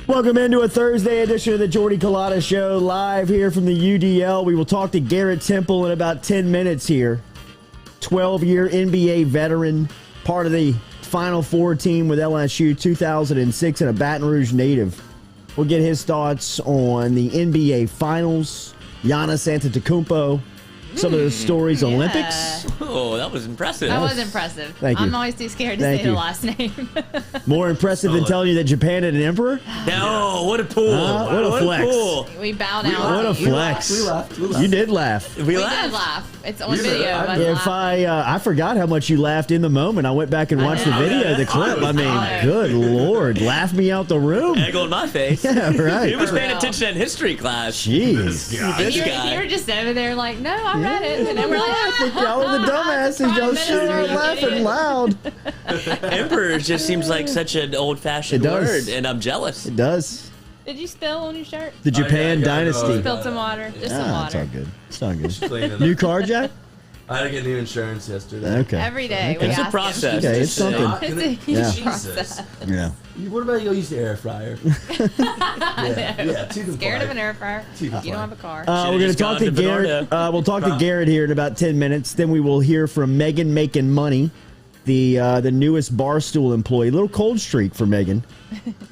Welcome into a Thursday edition of the Jordy Culotta Show, live here from the UDL. We will talk to Garrett Temple in about 10 minutes here. 12-year NBA veteran, part of the Final Four team with LSU 2006 and a Baton Rouge native. We'll get his thoughts on the NBA Finals, Giannis Antetokounmpo, some of those stories, Olympics. Oh, that was impressive. That was impressive. Thank you. I'm always too scared to say the last name. More impressive than telling you that Japan had an emperor? No, what a pull. What a flex. Pull. We bowed out. What a flex. We laughed. You did laugh. We did laugh. It's on video. If I forgot how much you laughed in the moment. I went back and watched the video, the clip. I mean, good Lord. Laugh me out the room. Egg on my face. Yeah, right. He was paying attention in history class. Jeez. And you were just over there like, no, I read it. And then we're like, I think y'all are the dumbasses. Y'all should have laughing loud. Emperor just seems like such an old-fashioned word, and I'm jealous. It does. did you spill on your shirt? The Japan Dynasty. Spilled some water. Just some water. It's all good. It's all good. Cleaning New up. car, Jack? I had to get new insurance yesterday. Okay. Every day. We It's a ask process. Okay, it's something. Him. It's a huge Yeah. process. Yeah. What about you use the air fryer? yeah, two can Scared fly. of an air fryer. Two can You don't fly. have a car. We're going to just talk gone to to Garrett. Bernardo. We'll talk to Garrett here in about 10 minutes. Then we will hear from Megan Making Money, the newest Barstool employee. A little cold streak for Megan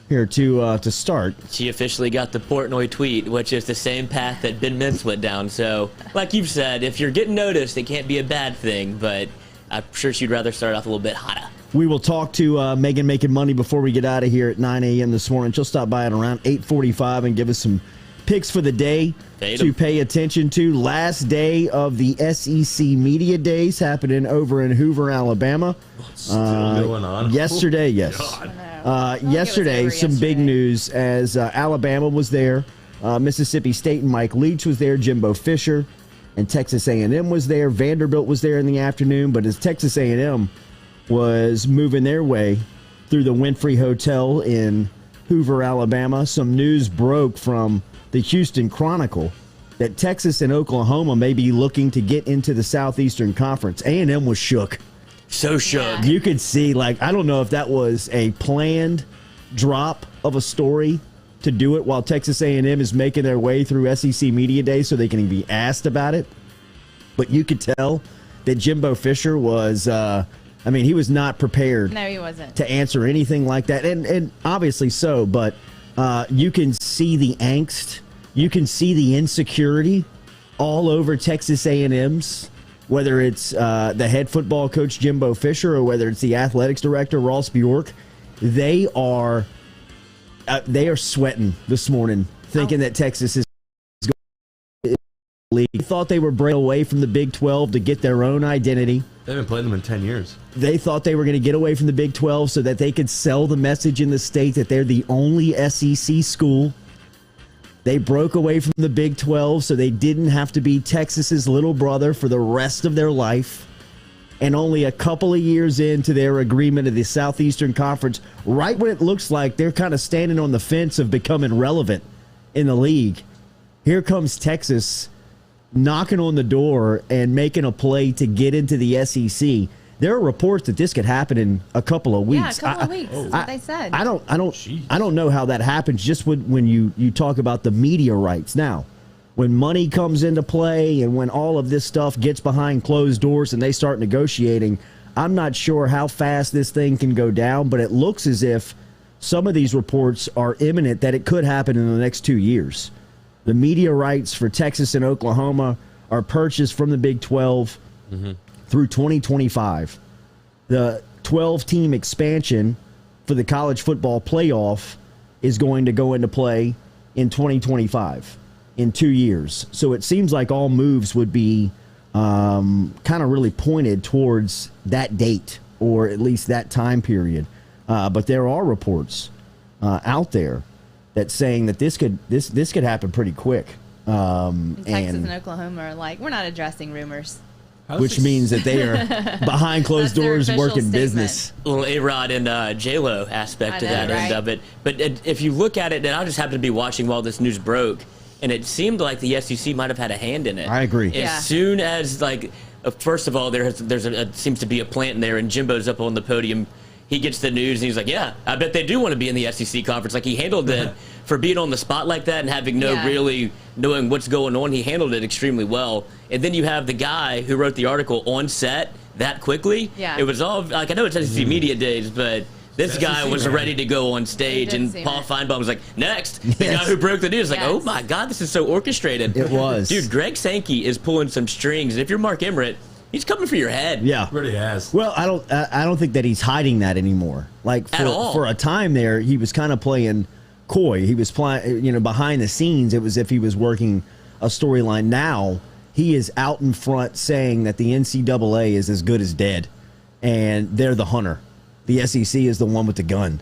here to start. She officially got the Portnoy tweet, which is the same path that Ben Mintz went down. So, like you've said, if you're getting noticed, it can't be a bad thing, but I'm sure she'd rather start off a little bit hotter. We will talk to Megan Making Money before we get out of here at 9 a.m. this morning. She'll stop by at around 8:45 and give us some picks for the day to pay attention to. Last day of the SEC Media Days happening over in Hoover, Alabama. Still going on. Yesterday, yes. Yesterday, some big news as Alabama was there. Mississippi State and Mike Leach was there. Jimbo Fisher and Texas A&M was there. Vanderbilt was there in the afternoon. But as Texas A&M was moving their way through the Winfrey Hotel in Hoover, Alabama, some news broke from the Houston Chronicle that Texas and Oklahoma may be looking to get into the Southeastern Conference. A&M was shook. So shook. You could see, like, I don't know if that was a planned drop of a story to do it while Texas A&M is making their way through SEC Media Day so they can be asked about it. But you could tell that Jimbo Fisher was, he was not prepared. No, he wasn't. To answer anything like that. And obviously so, but you can see the angst. You can see the insecurity all over Texas A&M's, whether it's the head football coach, Jimbo Fisher, or whether it's the athletics director, Ross Bjork. They are sweating this morning, thinking that Texas is going to the league. They thought they were breaking away from the Big 12 to get their own identity. They haven't played them in 10 years. They thought they were going to get away from the Big 12 so that they could sell the message in the state that they're the only SEC school. They broke away from the Big 12 so they didn't have to be Texas's little brother for the rest of their life. And only a couple of years into their agreement of the Southeastern Conference, right when it looks like they're kind of standing on the fence of becoming relevant in the league, here comes Texas knocking on the door and making a play to get into the SEC. There are reports that this could happen in a couple of weeks. Yeah, a couple of weeks. That's what they said. I don't know how that happens. Just when you talk about the media rights. Now, when money comes into play and when all of this stuff gets behind closed doors and they start negotiating, I'm not sure how fast this thing can go down. But it looks as if some of these reports are imminent that it could happen in the next 2 years. The media rights for Texas and Oklahoma are purchased from the Big 12 through 2025. The 12-team expansion for the college football playoff is going to go into play in 2025, in 2 years. So it seems like all moves would be kind of really pointed towards that date, or at least that time period. But there are reports out there that's saying that this could happen pretty quick. Texas and Oklahoma are like, we're not addressing rumors. Which means that they are behind closed doors working business. Little A-Rod and J-Lo aspect to that end of it. But if you look at it, and I just happened to be watching while this news broke, and it seemed like the SEC might have had a hand in it. I agree. As soon as, like, first of all, there seems to be a plant in there, and Jimbo's up on the podium he gets the news and he's like, yeah, I bet they do want to be in the SEC conference. Like, he handled it for being on the spot like that and having really knowing what's going on. He handled it extremely well. And then you have the guy who wrote the article on set that quickly. Yeah. It was all, like, I know it's SEC media days, but this guy was ready to go on stage, and Paul Feinbaum was like, next. The guy who broke the news, like, oh my God, this is so orchestrated. It was. Dude, Greg Sankey is pulling some strings, and if you're Mark Emmert, he's coming for your head. Yeah, really has. Well, I don't think that he's hiding that anymore. Like At all. For a time there, he was kind of playing coy. He was playing, behind the scenes. It was if he was working a storyline. Now he is out in front saying that the NCAA is as good as dead, and they're the hunter. The SEC is the one with the gun.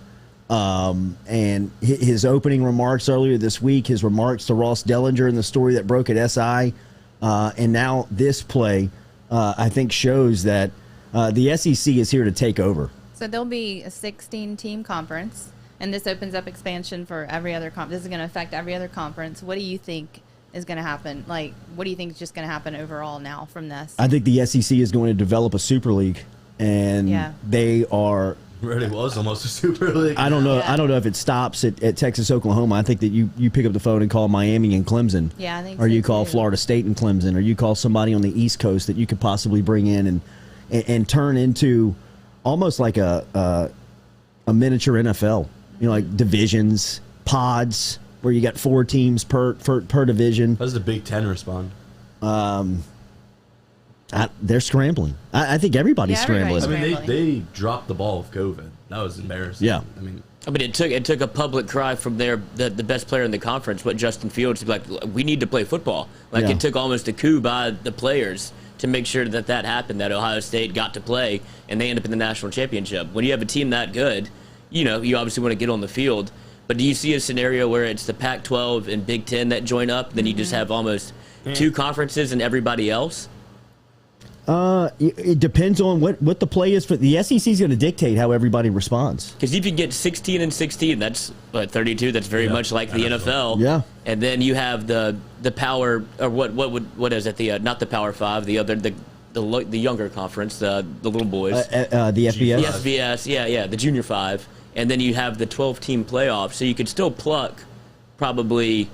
And his opening remarks earlier this week, his remarks to Ross Dellinger in the story that broke at SI, and now this play, I think shows that the SEC is here to take over. So there'll be a 16-team conference, and this opens up expansion for every other conference. This is going to affect every other conference. What do you think is going to happen? Like, what do you think is just going to happen overall now from this? I think the SEC is going to develop a super league, and they are. Really was almost a super league. I don't know. Yeah. I don't know if it stops at Texas, Oklahoma. I think that you pick up the phone and call Miami and Clemson. Yeah, I think. Or you call Florida State and Clemson, or you call somebody on the East Coast that you could possibly bring in and turn into almost like a miniature NFL. Like divisions, pods, where you got 4 teams per division. How does the Big Ten respond? They're scrambling. I think everybody's scrambling. I mean, they dropped the ball with COVID. That was embarrassing. Yeah. I mean, it took a public cry from the best player in the conference, Justin Fields, to be like, we need to play football. Like, it took almost a coup by the players to make sure that happened, that Ohio State got to play, and they end up in the national championship. When you have a team that good, you obviously want to get on the field. But do you see a scenario where it's the Pac-12 and Big Ten that join up, then you just have almost 2 conferences and everybody else? It depends on what the play is. For the SEC is going to dictate how everybody responds. Because if you get 16 and 16, that's 32. That's very much like the NFL. Yeah. And then you have the power, or what is it? The not the Power 5, the other the younger conference, the little boys. The FBS. The FBS, the Junior 5, and then you have the 12-team playoff. So you could still pluck probably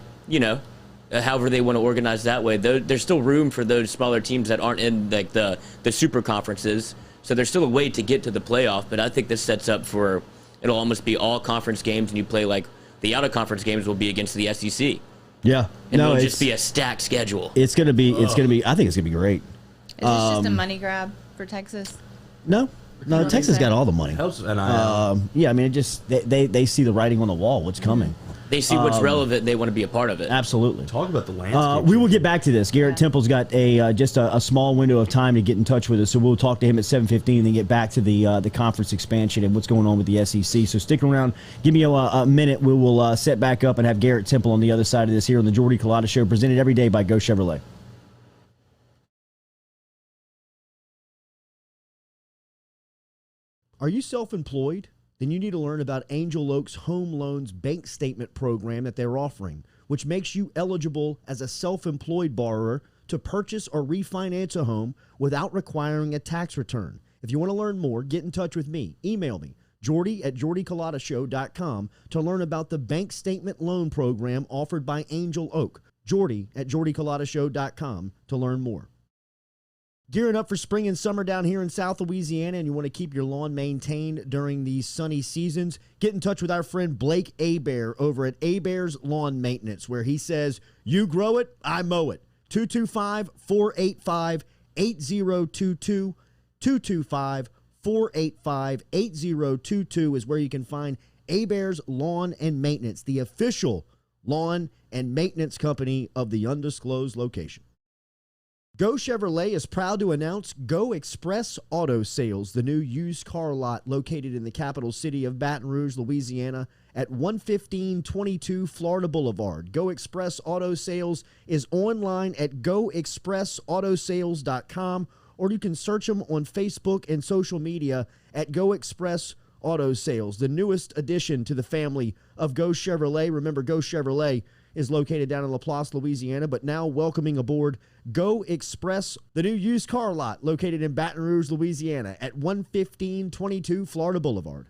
however they want to organize that way. There's still room for those smaller teams that aren't in like the super conferences. So there's still a way to get to the playoff, but I think this sets up for it'll almost be all conference games, and you play like the out of conference games will be against the SEC. Yeah. And it'll just be a stacked schedule. It's gonna be I think it's gonna be great. Is this just a money grab for Texas? No, Texas got all the money. Helps, and I mean, it just they see the writing on the wall, what's coming. They see what's relevant. They want to be a part of it. Absolutely. Talk about the landscape. We will get back to this. Garrett Temple's got just a small window of time to get in touch with us, so we'll talk to him at 7:15 and then get back to the conference expansion and what's going on with the SEC. So stick around. Give me a minute. We will set back up and have Garrett Temple on the other side of this here on the Jordy Culotta Show, presented every day by Go Chevrolet. Are you self-employed? Then you need to learn about Angel Oak's Home Loans Bank Statement program that they're offering, which makes you eligible as a self-employed borrower to purchase or refinance a home without requiring a tax return. If you want to learn more, get in touch with me. Email me, jordy@jordyculottashow.com, to learn about the bank statement loan program offered by Angel Oak. jordy@jordyculottashow.com to learn more. Gearing up for spring and summer down here in South Louisiana, and you want to keep your lawn maintained during these sunny seasons, get in touch with our friend Blake Abear over at Abear's Lawn Maintenance, where he says, you grow it, I mow it. 225-485-8022. 225-485-8022 is where you can find Abear's Lawn and Maintenance, the official lawn and maintenance company of the undisclosed location. Go Chevrolet is proud to announce Go Express Auto Sales, the new used car lot located in the capital city of Baton Rouge, Louisiana, at 11522 Florida Boulevard. Go Express Auto Sales is online at goexpressautosales.com, or you can search them on Facebook and social media at Go Express Auto Sales, the newest addition to the family of Go Chevrolet. Remember, Go Chevrolet is located down in Laplace, Louisiana, but now welcoming aboard Go Express, the new used car lot located in Baton Rouge, Louisiana at 11522 Florida Boulevard.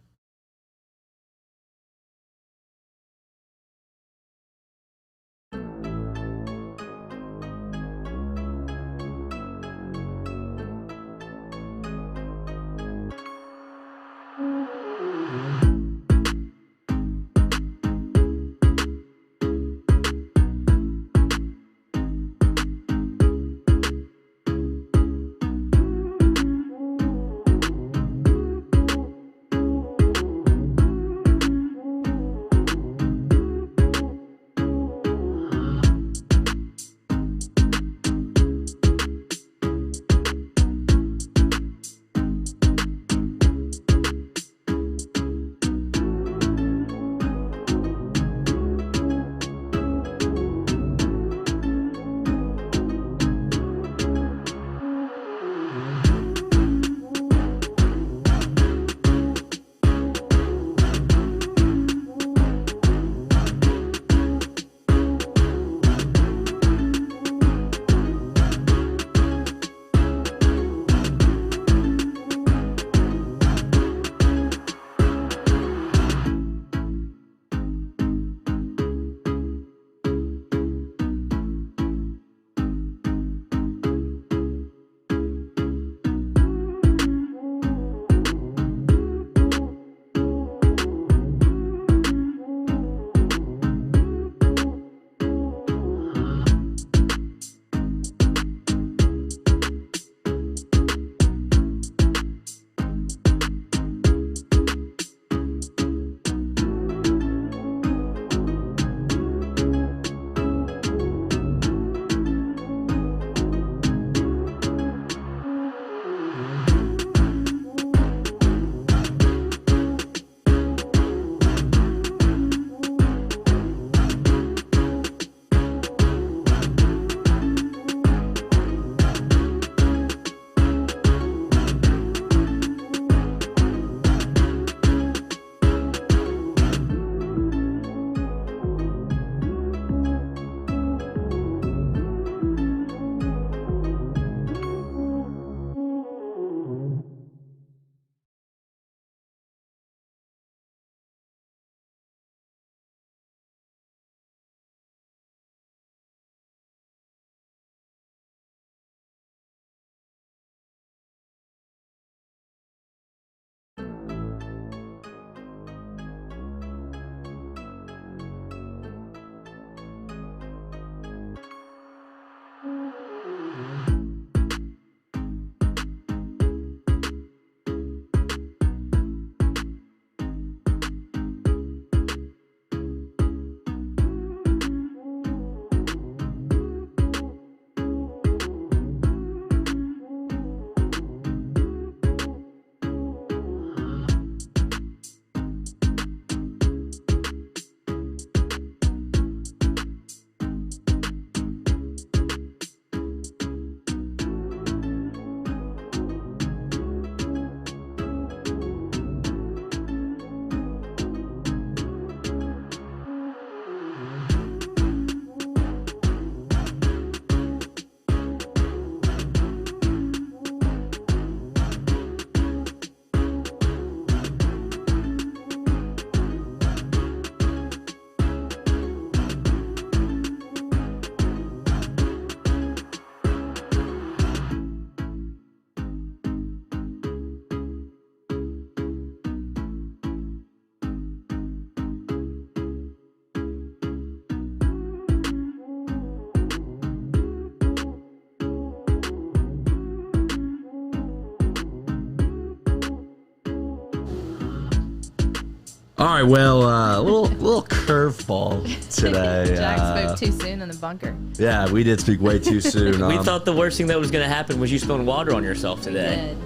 All right, well, a little curveball today. Jack spoke too soon in the bunker. Yeah, we did speak way too soon. We thought the worst thing that was going to happen was you spilling water on yourself today.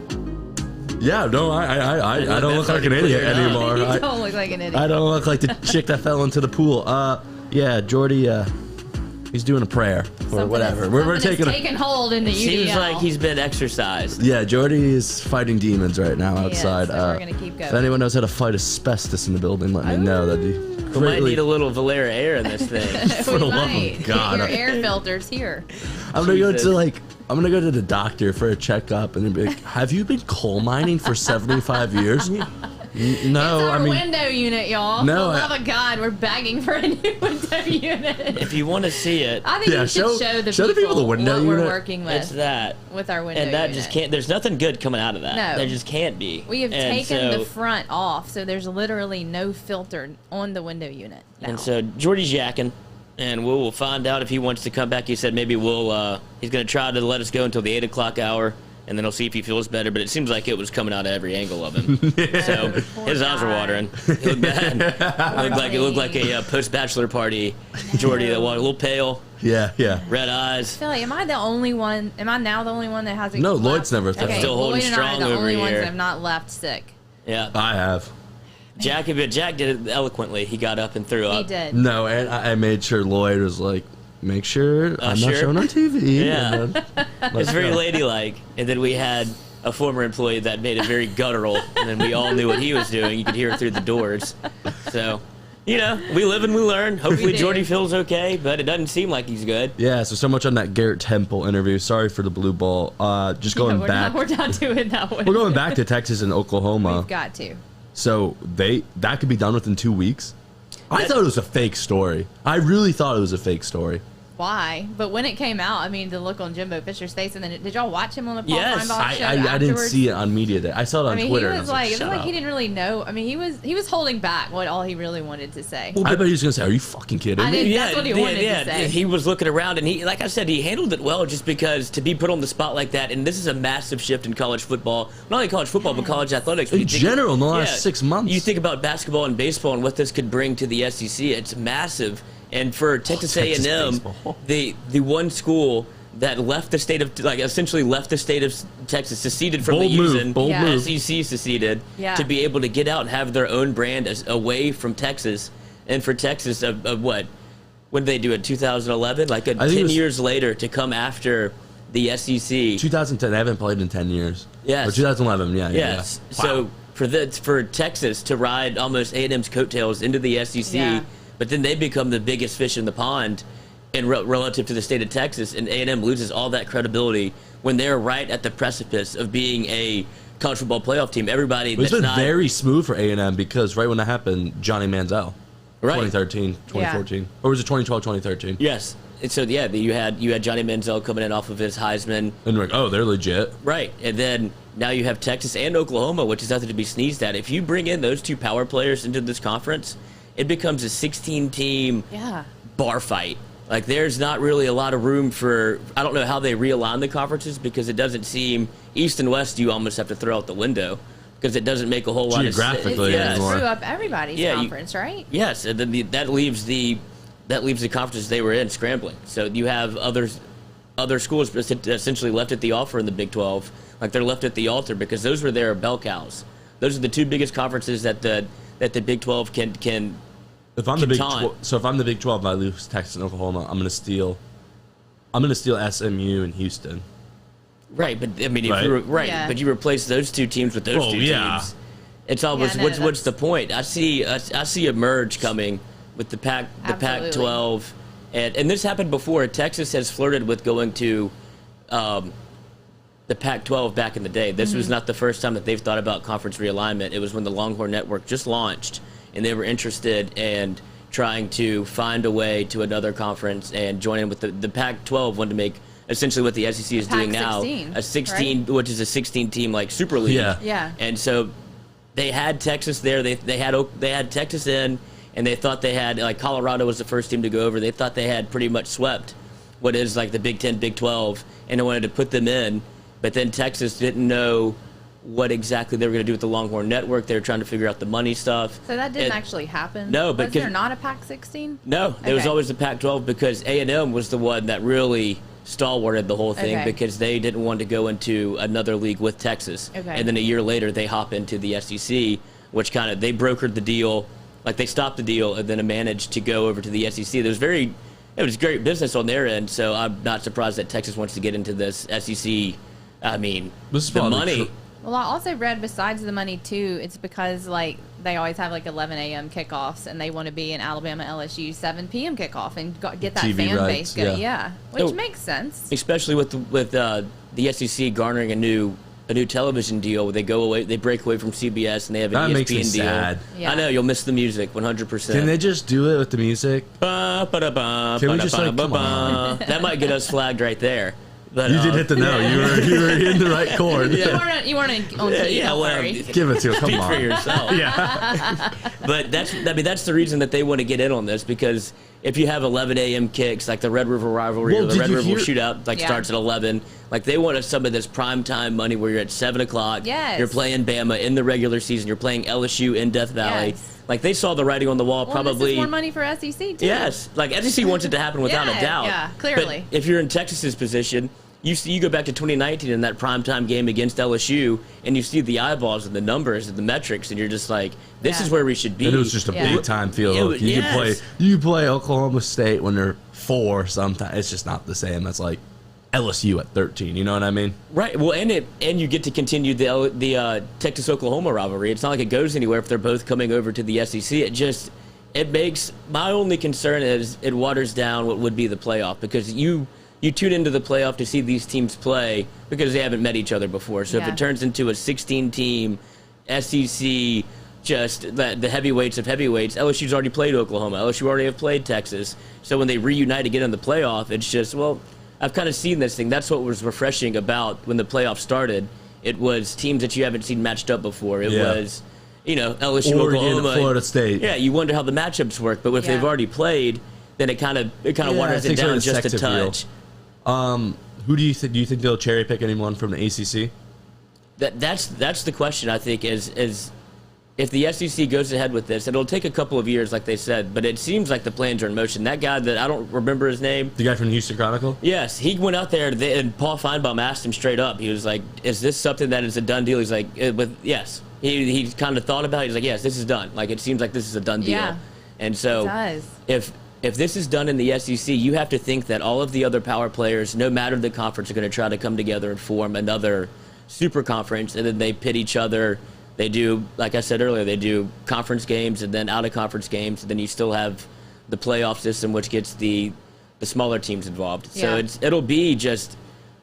Yeah, no, I don't look like an idiot anymore. You don't look like an idiot. I don't look like the chick that fell into the pool. Yeah, Jordy, you He's doing a prayer or Something whatever. is- We're something is taking taking hold in the UDL. Seems like he's been exercised. Yeah, Jordy is fighting demons right now He is, outside. so we're gonna keep going. If anyone knows how to fight asbestos in the building, let me know. That'd be We might greatly. need a little Valera air in this thing. For We the love of might. God. Get your air filters here. I'm gonna go Jesus. to I'm gonna go to the doctor for a checkup and be like, have you been coal mining for 75 years? No, It's our I mean, window unit, y'all. No, For the love of God, we're begging for a new window unit. If you want to see it, I think Yeah, you should show the people the window what we're unit. working it's with that. our window And that unit. just can't, there's nothing good coming out of that. No. There just can't be. We have And taken so- the front off, so there's literally no filter on the window unit now. And so Jordy's yakking, and we'll find out if he wants to come back. He said maybe he's going to try to let us go until the 8 o'clock hour, and then he'll see if he feels better. But it seems like it was coming out of every angle of him. So Poor his eyes were guy. watering. It looked bad. It looked like a post-bachelor party Jordy that walked a little pale, yeah. red eyes. I feel like, am I the only one? Am I now the only one that hasn't? No, left? Lloyd's never Okay, left. Still holding Lloyd and I strong are the over only ones here. that have not left sick. Yeah. I have. Jack did it eloquently. He got up and threw up. He did. No, and I made sure Lloyd was like, make sure I'm not sure? shown on TV. Yeah. And then, It's very ladylike. And then we had a former employee that made it very guttural, and then we all knew what he was doing. You could hear it through the doors. So, we live and we learn. Hopefully do. Jordy feels okay, but it doesn't seem like he's good. Yeah, so much on that Garrett Temple interview. Sorry for the blue ball. Just going back. We're not doing that one. We're going back to Texas and Oklahoma. We've got to. So that could be done within 2 weeks. I thought it was a fake story. I really thought it was a fake story. Why? But when it came out, I mean, the look on Jimbo Fisher's face, and then did y'all watch him on the Paul Yes. Feinbach show I didn't afterwards? see it on media day. I saw it on I mean, Twitter. he and was I like, it was shut like up. he didn't really know. I mean, he was holding back what all he really wanted to say. I bet he was gonna say, "Are you fucking kidding I me?" didn't- That's what he wanted to say. He was looking around, and like I said, he handled it well just because to be put on the spot like that, and this is a massive shift in college football. Not only college football, but college athletics. In You think- general, in the last 6 months. You think about basketball and baseball and what this could bring to the SEC. It's massive. And for Texas Texas A&M, baseball. the one school that left the state of, essentially left the state of Texas, seceded from Bold the move, using, bold Yeah. move. SEC seceded, Yeah. to be able to get out and have their own brand away from Texas. And for Texas, of what? When did they do it? 2011? Like 10 it was- years later to come after the SEC. 2010. They haven't played in 10 years. Yes. Or 2011. Yeah. Yes. Yeah. So for Texas to ride almost A&M's coattails into the SEC, Yeah. but then they become the biggest fish in the pond, and relative to the state of Texas, and A&M loses all that credibility when they're right at the precipice of being a college football playoff team. Everybody It's that's been not very smooth for A&M because right when that happened, Johnny Manziel, Right. 2013, 2014, or was it 2012, 2013? yes. And so you had Johnny Manziel coming in off of his Heisman. And we're like, oh, they're legit. Right, and then now you have Texas and Oklahoma, which is nothing to be sneezed at. If you bring in those two power players into this conference, it becomes a 16-team Yeah. bar fight. Like, there's not really a lot of room for, I don't know how they realign the conferences, because it doesn't seem, East and West you almost have to throw out the window, because it doesn't make a whole lot of sense. Geographically, It's yeah, gonna anymore. screw up everybody's Yeah, conference, right? Yes, and then that leaves the conferences they were in scrambling. So you have other schools essentially left at the offer in the Big 12, like they're left at the altar, because those were their bell cows. Those are the two biggest conferences that the Big 12 can. If I'm the Big Catan. 12, so if I'm the Big 12 and I lose Texas and Oklahoma, I'm gonna steal SMU and Houston. Right, but I mean, Right. Yeah. but you replace those two teams with those Well, two yeah. teams. It's almost Yeah, no, what's the point? I see a merge coming with the Pac-12, and this happened before. Texas has flirted with going to the Pac-12 back in the day. This was not the first time that they've thought about conference realignment. It was when the Longhorn Network just launched, and they were interested in trying to find a way to another conference and join in with the Pac-12 wanted to make essentially what the SEC is doing now, Pac-16, a 16, which is a 16-team like Super League. Yeah. Yeah. And so they had Texas there. They had Texas in, and they thought they had, like, Colorado was the first team to go over. They thought they had pretty much swept what is like the Big 10, Big 12, and they wanted to put them in. But then Texas didn't know what exactly they were going to do with the Longhorn Network. They were trying to figure out the money stuff. So that didn't And- actually happen? No, but Was there could- not a Pac-16? No, it was Okay. always the Pac-12, because A&M was the one that really stalwarted the whole thing, Okay. because they didn't want to go into another league with Texas. Okay. And then a year later, they hop into the SEC, which kind of, they brokered the deal, like they stopped the deal and then managed to go over to the SEC. It it was great business on their end. So I'm not surprised that Texas wants to get into this SEC. I mean, This is the probably money. Well, I also read besides the money too, it's because like they always have like 11 a.m. kickoffs, and they want to be in Alabama LSU 7 p.m. kickoff and get that TV fan rights, base going. yeah. Which Oh. makes sense. Especially with the SEC garnering a new television deal. They go away, they break away from CBS, and they have an That ESPN makes me deal. sad. Yeah. I know you'll miss the music 100%. Can they just do it with the music? Can Can we just, like, come on? That might get us flagged right there. But, You did hit the note. You were in the right chord. You weren't on key, don't well, worry. Give it to him. Come speak for on. yourself. Yeah. But that's the reason that they want to get in on this, because if you have 11 a.m. kicks, like the Red River rivalry Well, or the did Red you River hear- shootout, like Yeah. starts at 11, like they want some of this prime time money where you're at 7 o'clock. Yes. You're playing Bama in the regular season. You're playing LSU in Death Valley. Yes. Like they saw the writing on the wall. Well, Probably. this is more money for SEC too. Yes, like SEC wants it to happen without a Yeah, doubt. yeah, clearly. But if you're in Texas's position, you go back to 2019 in that primetime game against LSU, and you see the eyeballs and the numbers and the metrics, and you're just like, this Yeah. is where we should be. And it was just a Yeah. big time field. It Look, was- you yes. can play Oklahoma State when they're 4 sometimes. It's just not the same. That's like LSU at 13. You know what I mean? Right. Well, and you get to continue the Texas Oklahoma rivalry. It's not like it goes anywhere if they're both coming over to the SEC. It makes my only concern is it waters down what would be the playoff, because you tune into the playoff to see these teams play because they haven't met each other before. So if Yeah. it turns into a 16-team SEC, just the heavyweights of heavyweights, LSU's already played Oklahoma. LSU already have played Texas. So when they reunite again in the playoff, it's just, well, I've kind of seen this thing. That's what was refreshing about when the playoff started. It was teams that you haven't seen matched up before. It Yeah. was, LSU, Oregon, Oklahoma, Florida State. Yeah, you wonder how the matchups work, but if Yeah. they've already played, then it kind of Yeah, waters it it takes away down the just a sex appeal. touch. Who do you think? Do you think they'll cherry pick anyone from the ACC? That's the question. I think is if the SEC goes ahead with this, it'll take a couple of years, like they said, but it seems like the plans are in motion. That guy that I don't remember his name. The guy from the Houston Chronicle? Yes, he went out there, and Paul Feinbaum asked him straight up. He was like, "Is this something that is a done deal?" He's like, yes." He kind of thought about it. He's like, "Yes, this is done. Like, it seems like this is a done deal." Yeah. And so, It does. if this is done in the SEC, you have to think that all of the other power players, no matter the conference, are going to try to come together and form another super conference, and then they pit each other. They do, like I said earlier, they do conference games and then out-of-conference games, and then you still have the playoff system, which gets the smaller teams involved. So Yeah. it'll be just,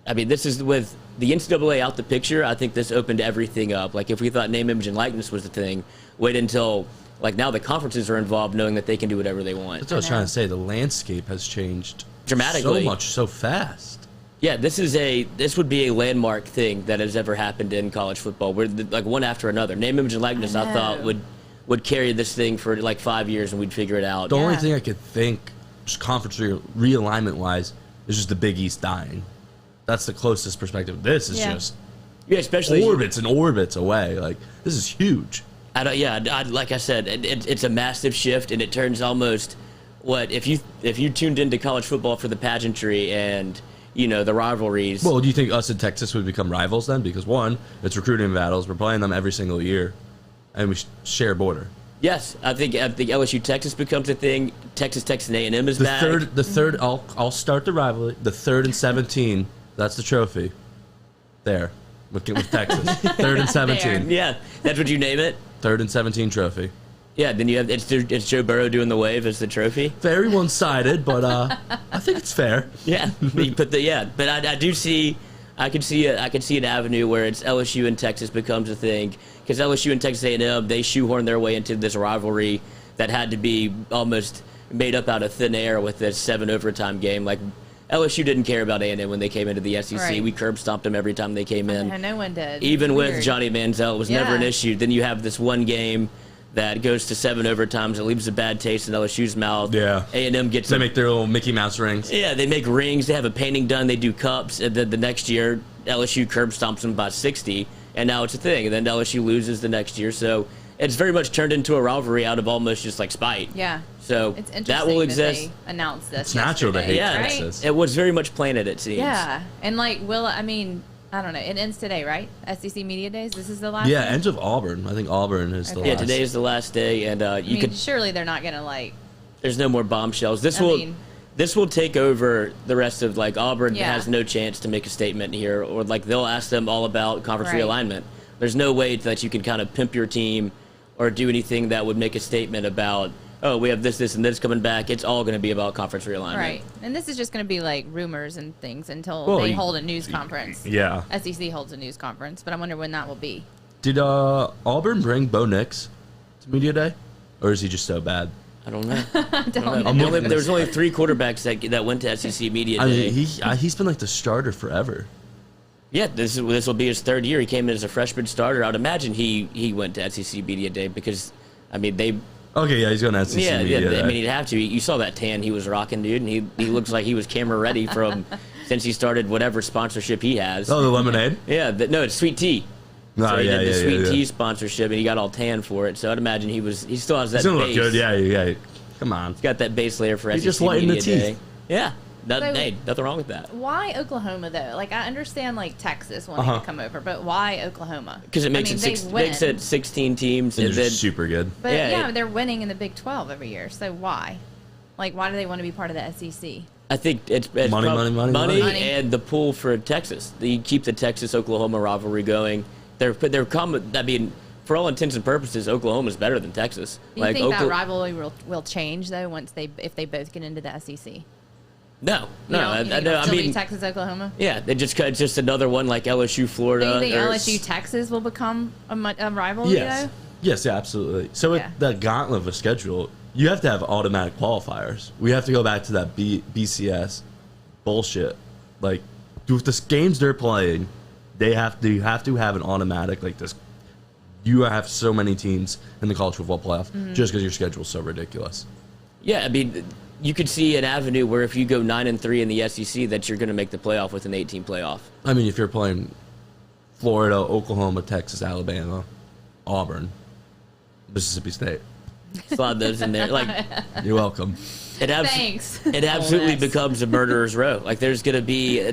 I mean, this is with the NCAA out the picture, I think this opened everything up. Like, if we thought name, image, and likeness was the thing, wait until, like, now the conferences are involved, knowing that they can do whatever they want. That's what I was trying to say. The landscape has changed Dramatically. so much, so fast. Yeah, this would be a landmark thing that has ever happened in college football. Where like one after another, name, image, and likeness. I thought would carry this thing for like 5 years, and we'd figure it out. The only Yeah. thing I could think, just conference realignment wise, is just the Big East dying. That's the closest perspective. This is Yeah. just Yeah, especially orbits and orbits away. Like, this is huge. like I said, it's a massive shift, and it turns almost what if you tuned into college football for the pageantry and the rivalries. Well, do you think us and Texas would become rivals then? Because one, it's recruiting battles. We're playing them every single year, and we share a border. Yes, I think LSU Texas becomes a thing. Texas and A&M is back. The third. I'll start the rivalry. The 3rd and 17. That's the trophy. There, with Texas. 3rd and 17. Yeah, that's what you name it. 3rd and 17 trophy. Yeah, then you have it's Joe Burrow doing the wave as the trophy. Very one-sided, but I think it's fair. Yeah, but I do see, I could see an avenue where it's LSU and Texas becomes a thing, because LSU and Texas A&M, they shoehorn their way into this rivalry that had to be almost made up out of thin air with this 7 overtime game. Like, LSU didn't care about A&M when they came into the SEC. Right. We curb stomped them every time they came in. And no one did. Even with Weird. Johnny Manziel, it was never an Yeah. issue. Then you have this one game that goes to 7 overtimes. It leaves a bad taste in LSU's mouth. Yeah. A&M gets They make their little Mickey Mouse rings. yeah, they make rings. They have a painting done. They do cups. And then the next year, LSU curb stomps them by 60, and now it's a thing. And then LSU loses the next year. So it's very much turned into a rivalry out of almost just like spite. Yeah. So It's interesting that will exist. they announced this. It's natural to yesterday, hate Yeah, right? Texas. it was very much planted, it seems. Yeah, and like, I don't know. It ends today, right? SEC Media Days. This is the last. Yeah, day? ends of Auburn. I think Auburn is the Okay. Yeah, last. today is the last day, and I you mean, could. surely they're not gonna like. There's no more bombshells. This I will. mean- this will take over the rest of, like, Auburn Yeah. has no chance to make a statement here, or like they'll ask them all about conference Right. realignment. There's no way that you can kind of pimp your team or do anything that would make a statement about, oh, we have this, this, and this coming back. It's all going to be about conference realignment. Right. And this is just going to be like rumors and things until Well, they you- hold a news conference. Yeah. SEC holds a news conference, but I wonder when that will be. Did Auburn bring Bo Nix to media day, or is he just so bad? I don't know. Don't know. There was only 3 quarterbacks that went to SEC media I day. mean, he's been like the starter forever. Yeah, this will be his 3rd year. He came in as a freshman starter. I'd imagine he went to SEC media day because, I mean, they. Okay, yeah, he's going to SEC media day. I mean, he'd have to. You saw that tan he was rocking, dude, and he looks like he was camera ready from since he started whatever sponsorship he has. Oh, the lemonade? Yeah, no, it's sweet tea. Oh, So he yeah, did the yeah, sweet yeah, tea yeah. sponsorship, and he got all tan for it. So I'd imagine he still has that He's going to base. look good, yeah. Come on. He's got that base layer for He SEC just whitened the media day. teeth. Yeah, So- hey, nothing wrong with that. Why Oklahoma though? Like I understand like Texas wanting Uh-huh. to come over, but why Oklahoma? Because it makes I mean, it they win. makes it 16 teams, They're and then just super good. But Yeah, yeah, it- they're winning in the Big 12 every year. So why? Like why do they want to be part of the SEC? I think it's Money, money. Money. and the pull for Texas. You keep the Texas-Oklahoma rivalry going. I mean, for all intents and purposes, Oklahoma's better than Texas. Do you think that Okla- rivalry will change though if they both get into the SEC? No, You no. think I it'll still be mean, Texas Oklahoma. yeah, it's just another one like LSU Do Florida. you think or- LSU Texas will become a rivalry Yes. though? Yes, yeah, absolutely. So Yeah. with that gauntlet of a schedule, you have to have automatic qualifiers. We have to go back to that BCS bullshit. Like, with the games they're playing, you have to have an automatic like this. You have so many teams in the college football playoff just because your schedule's so ridiculous. Yeah, I mean, you could see an avenue where if you go 9-3 in the SEC, that you're going to make the playoff with an 18 playoff. I mean, if you're playing Florida, Oklahoma, Texas, Alabama, Auburn, Mississippi State, Slide those in there. Like, you're welcome. Thanks. It absolutely Ole Miss. becomes a murderer's row. Like, there's going to be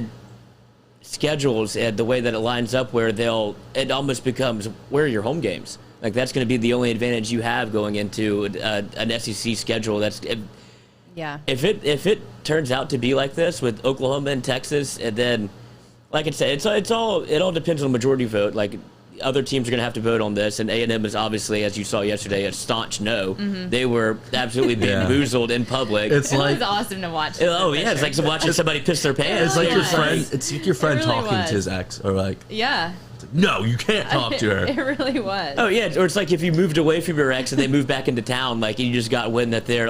schedules and the way that it lines up where it almost becomes where are your home games. Like, that's going to be the only advantage you have going into an SEC schedule. Yeah. If it turns out to be like this with Oklahoma and Texas, and then, like I said, it all depends on the majority vote. Like, other teams are going to have to vote on this, and A&M is obviously, as you saw yesterday, a staunch no. They were absolutely bamboozled in public. It's It like was awesome to watch. oh yeah, it's like watching somebody piss their pants. it's like your was. friend. It's like your friend It really talking was. to his ex, or like, Yeah. no, you can't talk to her. It really was. Oh yeah, or it's like if you moved away from your ex and they moved back into town, like you just got wind that they're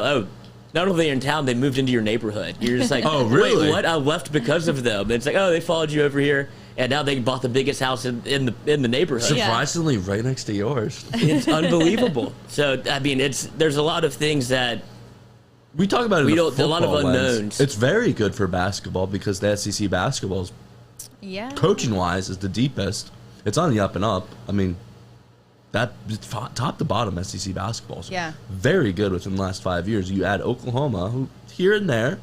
not only they're in town, they moved into your neighborhood. You're just like, Oh, really? Wait, what? I left because of them. It's like, oh, they followed you over here, and now they bought the biggest house in the neighborhood. Yeah. Surprisingly, right next to yours. It's unbelievable. So I mean, there's a lot of things that We talk about it. We in don't- a lot of football lens. unknowns. It's very good for basketball because the SEC basketball, Yeah. coaching wise, is the deepest. It's on the up and up. I mean, that top to bottom SEC basketball is Yeah. very good within the last 5 years. You add Oklahoma, who here and there,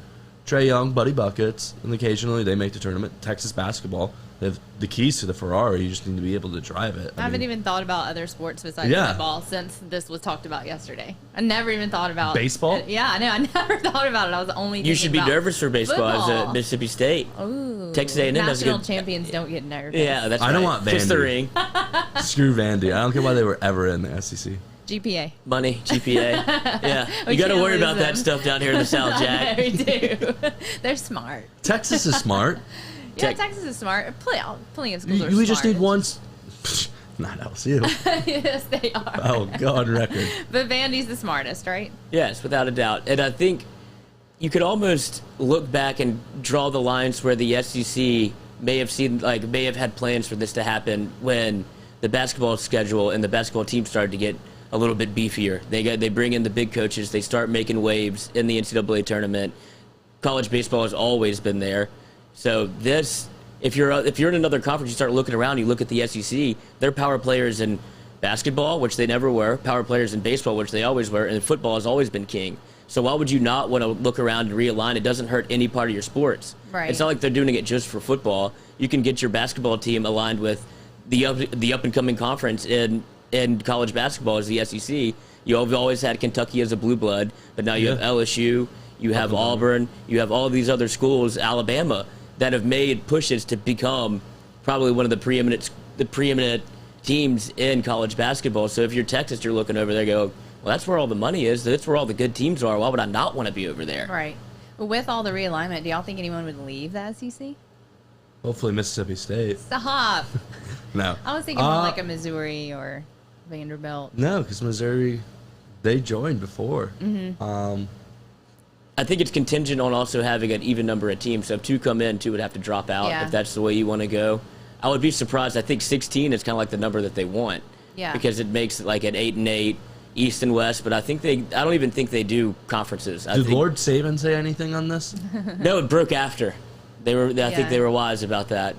Trae Young, Buddy Buckets, and occasionally they make the tournament. Texas basketball, they have the keys to the Ferrari. You just need to be able to drive it. I haven't even thought about other sports besides Yeah. football since this was talked about yesterday. I never even thought about Baseball? Yeah, I know. I never thought about it. I was only. you thinking should be about nervous for baseball as football. a Mississippi State. Ooh, Texas A&M has a national good- champions don't get nervous. Yeah, that's I don't right. want Kiss the Vandy. ring. Screw Vandy. I don't care why they were ever in the SEC. GPA. Money, GPA. Yeah. We You got to can't worry lose about that them. stuff down here in the South, Jack. we do. They're smart. Texas is smart. Yeah, Tech- Texas is smart. Plenty of schools are We just smart. need one. Not LSU. Yes, they are. Oh, go on record. But Vandy's the smartest, right? Yes, without a doubt. And I think you could almost look back and draw the lines where the SEC may have had plans for this to happen when the basketball schedule and the basketball team started to get a little bit beefier. They bring in the big coaches. They start making waves in the NCAA tournament. College baseball has always been there. So this, if you're in another conference, you start looking around. You look at the SEC. They're power players in basketball, which they never were. Power players in baseball, which they always were. And football has always been king. So why would you not want to look around and realign? It doesn't hurt any part of your sports. Right. It's not like they're doing it just for football. You can get your basketball team aligned with the up and coming conference in college basketball as the SEC. You've always had Kentucky as a blue blood, but now you have LSU. You have Auburn. You have all these other schools, Alabama, that have made pushes to become probably one of the preeminent teams in college basketball. So if you're Texas, you're looking over there, go, well, that's where all the money is. That's where all the good teams are. Why would I not want to be over there? Right. Well, with all the realignment, do y'all think anyone would leave the SEC? Hopefully Mississippi State. Stop. No. I was thinking more like a Missouri or Vanderbilt. No, because Missouri, they joined before. I think it's contingent on also having an even number of teams. So if 2 come in, 2 would have to drop out if that's the way you want to go. I would be surprised. I think 16 is kind of like the number that they want. Yeah. Because it makes it like an 8-8 East and West. But I don't even think they do conferences. Did Lord Saban say anything on this? No, it broke after. I think they were wise about that.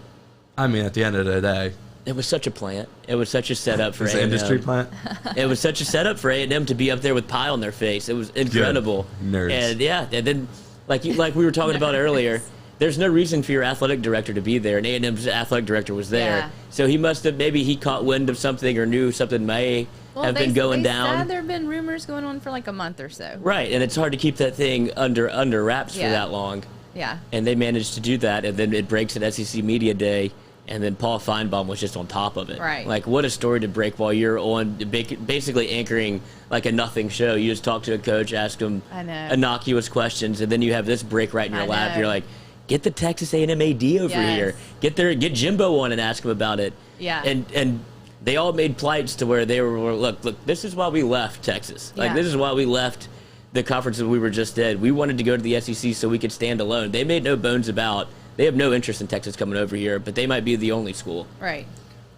I mean, at the end of the day, it was such a plant. It was such a setup for it's A&M. an industry plant. It was such a setup for A&M to be up there with pie on their face. It was incredible. Nerds. And then like we were talking about earlier, there's no reason for your athletic director to be there, and A&M's athletic director was there. Yeah. So he must have, maybe he caught wind of something or knew something may have been going down. Said there have been rumors going on for like a month or so. Right, and it's hard to keep that thing under wraps for that long. Yeah. And they managed to do that, and then it breaks at SEC Media Day, and then Paul Feinbaum was just on top of it. Right. Like, what a story to break while you're on basically anchoring like a nothing show. You just talk to a coach, ask him innocuous questions, and then you have this break right in your lap. You're like, get the Texas A&M AD over here. Get Jimbo on and ask him about it. Yeah. And they all made plights to where they were, look, this is why we left Texas. Like, this is why we left the conference that we were just in. We wanted to go to the SEC so we could stand alone. They made no bones about, they have no interest in Texas coming over here, but they might be the only school. Right.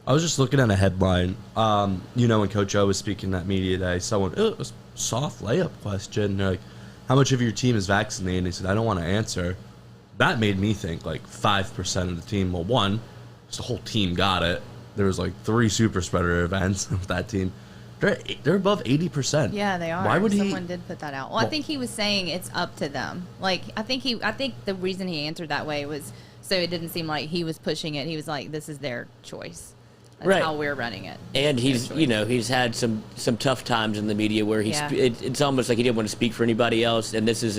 I was just looking at a headline. When Coach O was speaking at media day, someone, it was a soft layup question. They're like, how much of your team is vaccinated? He said, I don't want to answer. That made me think like 5% of the team. Well, one, because the whole team got it. There was like 3 super spreader events with that team. They're above 80%. Yeah, they are. Why would Someone did put that out. Well, I think he was saying it's up to them. Like, I think the reason he answered that way was so it didn't seem like he was pushing it. He was like, this is their choice. That's how we're running it. And he's had some tough times in the media where it's almost like he didn't want to speak for anybody else. And this is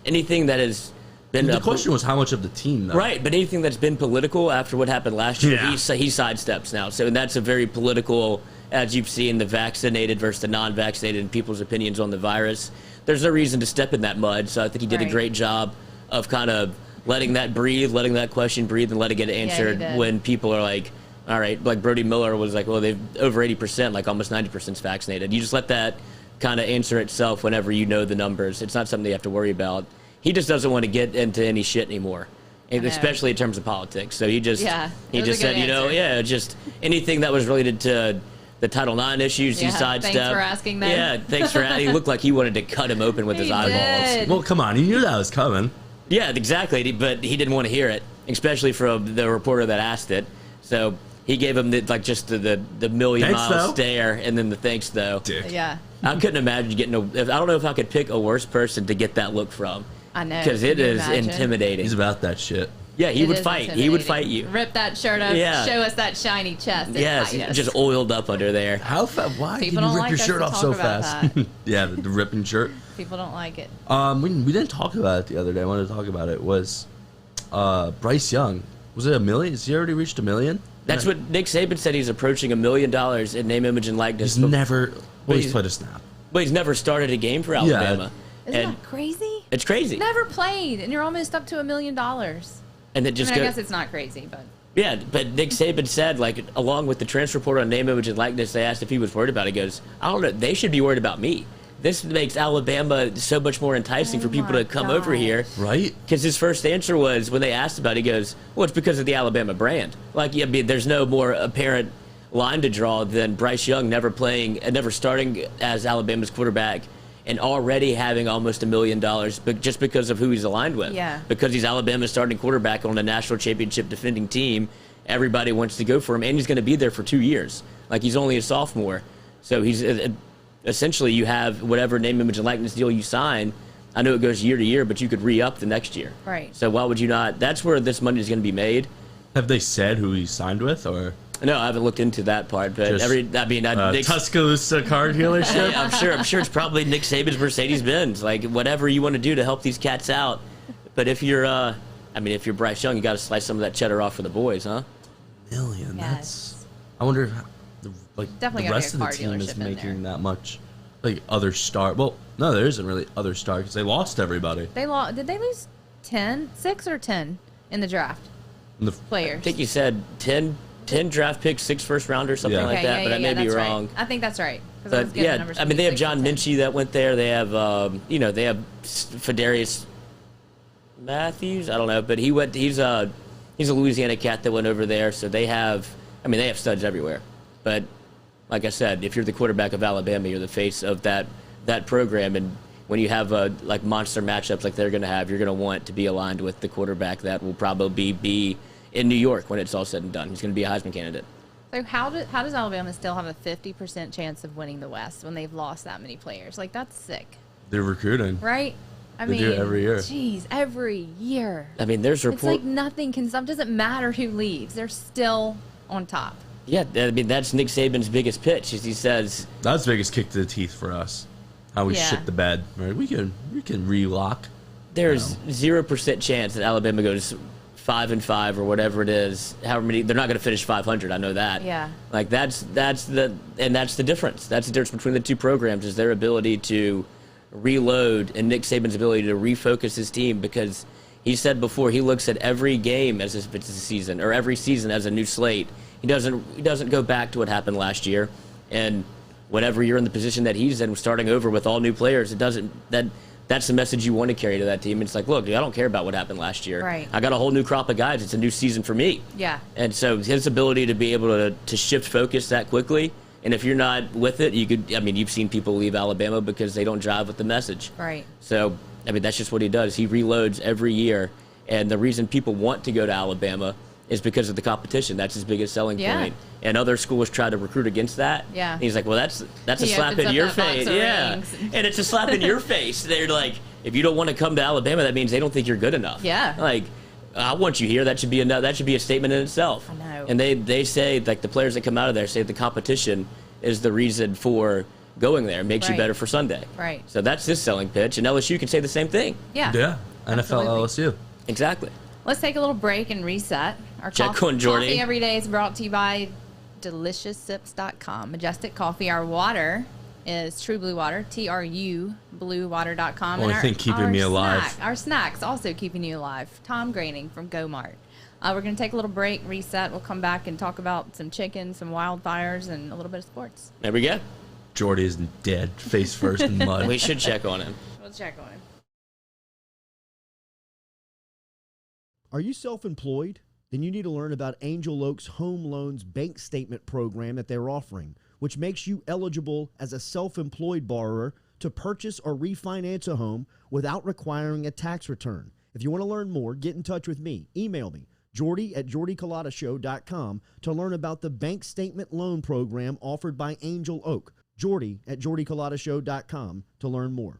anything that has been. The question was how much of the team, though. Right, but anything that's been political after what happened last year, he sidesteps now. So that's a very political, as you've seen, the vaccinated versus the non-vaccinated and people's opinions on the virus. There's no reason to step in that mud. So I think he did a great job of kind of letting that breathe, letting that question breathe, and letting it get answered when people are like, all right, like Brody Miller was like, well, they've over 80%, like almost 90% is vaccinated. You just let that kind of answer itself whenever you know the numbers. It's not something you have to worry about. He just doesn't want to get into any shit anymore, especially in terms of politics. So he just said, just anything that was related to the Title IX issues, he sidestepped. Thanks for asking that. Yeah, thanks for asking. He looked like he wanted to cut him open with his eyeballs. Did. Well, come on, he knew that was coming. Yeah, exactly, but he didn't want to hear it, especially from the reporter that asked it. So he gave him the million-mile stare, and then the thanks, though. Dick. Yeah. I couldn't imagine getting I don't know if I could pick a worse person to get that look from. I know. Because it is intimidating. He's about that shit. Yeah, he would fight. He would fight you. Rip that shirt up. Yeah. Show us that shiny chest. Yes, just oiled up under there. How fast? Why People can don't you rip like your us shirt to off talk so about fast? that. Yeah, the ripping shirt. People don't like it. We didn't talk about it the other day. I wanted to talk about it. Was Bryce Young? Was it $1 million? Has he already reached $1 million? That's what Nick Saban said. He's approaching $1 million in name, image, and likeness. He's never. Well, he's played a snap. But he's never started a game for Alabama. Isn't that crazy? It's crazy. Never played, and you're almost up to $1 million. And it just I guess it's not crazy, but. Yeah, but Nick Saban said, like, along with the transfer portal on name, image, and likeness, they asked if he was worried about it. He goes, I don't know. They should be worried about me. This makes Alabama so much more enticing for people to come over here. Right. Because his first answer was, when they asked about it, he goes, well, it's because of the Alabama brand. Like, there's no more apparent line to draw than Bryce Young never starting as Alabama's quarterback and already having almost $1 million, but just because of who he's aligned with. Yeah. Because he's Alabama's starting quarterback on a national championship defending team, everybody wants to go for him, and he's going to be there for 2 years. Like, he's only a sophomore. So he's essentially, you have whatever name, image, and likeness deal you sign. I know it goes year to year, but you could re-up the next year. Right. So why would you not? That's where this money is going to be made. Have they said who he signed with, or? No, I haven't looked into that part, but Just, Nick's, Tuscaloosa car dealership. I'm sure it's probably Nick Saban's Mercedes-Benz, like whatever you want to do to help these cats out. But if you're, if you're Bryce Young, you got to slice some of that cheddar off for the boys, huh? Million. Yes. That's. I wonder if Definitely the gotta rest be of a the car team is dealership in making there. that much. Like other star. Well, no, there isn't really other star because they lost everybody. Did they lose 6 or 10 in the draft? Players. I think you said 10 draft picks, 6 first rounders, something Yeah. like that, but I may be that's wrong. Right. I think that's right. 'Cause I was But getting the yeah, numbers I from mean, they have 6 John and 10. Minchie that went there. They have, they have Fadarius Matthews. I don't know, but he's a Louisiana cat that went over there. So they have studs everywhere. But like I said, if you're the quarterback of Alabama, you're the face of that program, and when you have like monster matchups like they're going to have, you're going to want to be aligned with the quarterback that will probably be in New York when it's all said and done. He's going to be a Heisman candidate. So how does Alabama still have a 50% chance of winning the West when they've lost that many players? Like, that's sick, They're recruiting. right? I They mean, do it every year. Jeez, every year. I mean, there's It's report. like nothing can stop. Doesn't matter who leaves. They're still on top. Yeah, I mean, that's Nick Saban's biggest pitch. Is he says, That's the biggest kick to the teeth for us. How we Yeah. shit the bed. Right? We can relock. there's 0% chance that Alabama goes 5-5 or whatever it is. However many, they're not going to finish 500. I know that. Yeah. Like that's the difference. That's the difference between the two programs is their ability to reload and Nick Saban's ability to refocus his team, because he said before he looks at every game as if it's a season or every season as a new slate. He doesn't go back to what happened last year, and whenever you're in the position that he's in, starting over with all new players, that's the message you want to carry to that team. It's like, look, dude, I don't care about what happened last year. Right. I got a whole new crop of guys. It's a new season for me. Yeah. And so his ability to be able to shift focus that quickly, and if you're not with it, you've seen people leave Alabama because they don't jive with the message. Right. So, that's just what he does. He reloads every year, and the reason people want to go to Alabama is because of the competition. That's his biggest selling point. And other schools try to recruit against that. Yeah. And he's like, well, that's a He slap opens in up your that box face. of Yeah. rings. And it's a slap in your face. They're like, if you don't want to come to Alabama, that means they don't think you're good enough. Yeah. Like, I want you here. That should be a statement in itself. I know. And they say, like, the players that come out of there say the competition is the reason for going there. It makes you Right. better for Sunday. Right. So that's his selling pitch, and LSU can say the same thing. Yeah. Yeah. NFL Absolutely. LSU. Exactly. Let's take a little break and reset. Our Check on Jordy. Coffee every day is brought to you by DeliciousSips.com. Majestic Coffee. Our water is True Blue Water, TRU bluewater.com. Only thing keeping me alive. Our snacks also keeping you alive. Tom Graining from GoMart. We're going to take a little break, reset. We'll come back and talk about some chicken, some wildfires, and a little bit of sports. There we go. Jordy is dead, face first in mud. We should check on him. We'll check on him. Are you self-employed? Then you need to learn about Angel Oak's Home Loans Bank Statement program that they're offering, which makes you eligible as a self-employed borrower to purchase or refinance a home without requiring a tax return. If you want to learn more, get in touch with me. Email me, Jordy at jordyculotta.show.com, to learn about the bank statement loan program offered by Angel Oak. Jordy at jordyculotta.show.com to learn more.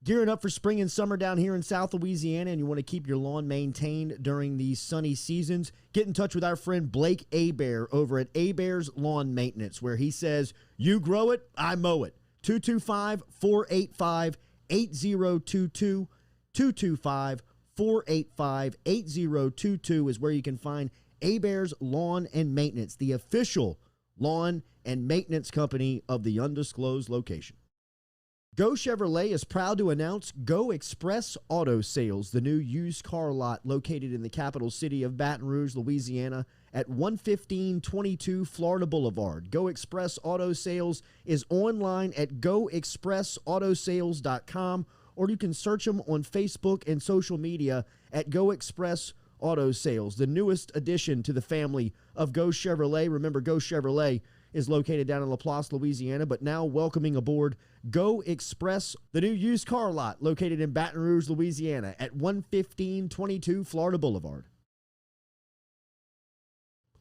Gearing up for spring and summer down here in South Louisiana, and you want to keep your lawn maintained during these sunny seasons, get in touch with our friend Blake Abear over at Abear's Lawn Maintenance, where he says, you grow it, I mow it. 225-485-8022. 225-485-8022 is where you can find Abear's Lawn and Maintenance, the official lawn and maintenance company of the undisclosed location. Go Chevrolet is proud to announce Go Express Auto Sales, the new used car lot located in the capital city of Baton Rouge, Louisiana, at 11522 Florida Boulevard. Go Express Auto Sales is online at goexpressautosales.com, or you can search them on Facebook and social media at Go Express Auto Sales, the newest addition to the family of Go Chevrolet. Remember, Go Chevrolet is located down in LaPlace, Louisiana, but now welcoming aboard Go Express, the new used car lot located in Baton Rouge, Louisiana at 11522 Florida Boulevard.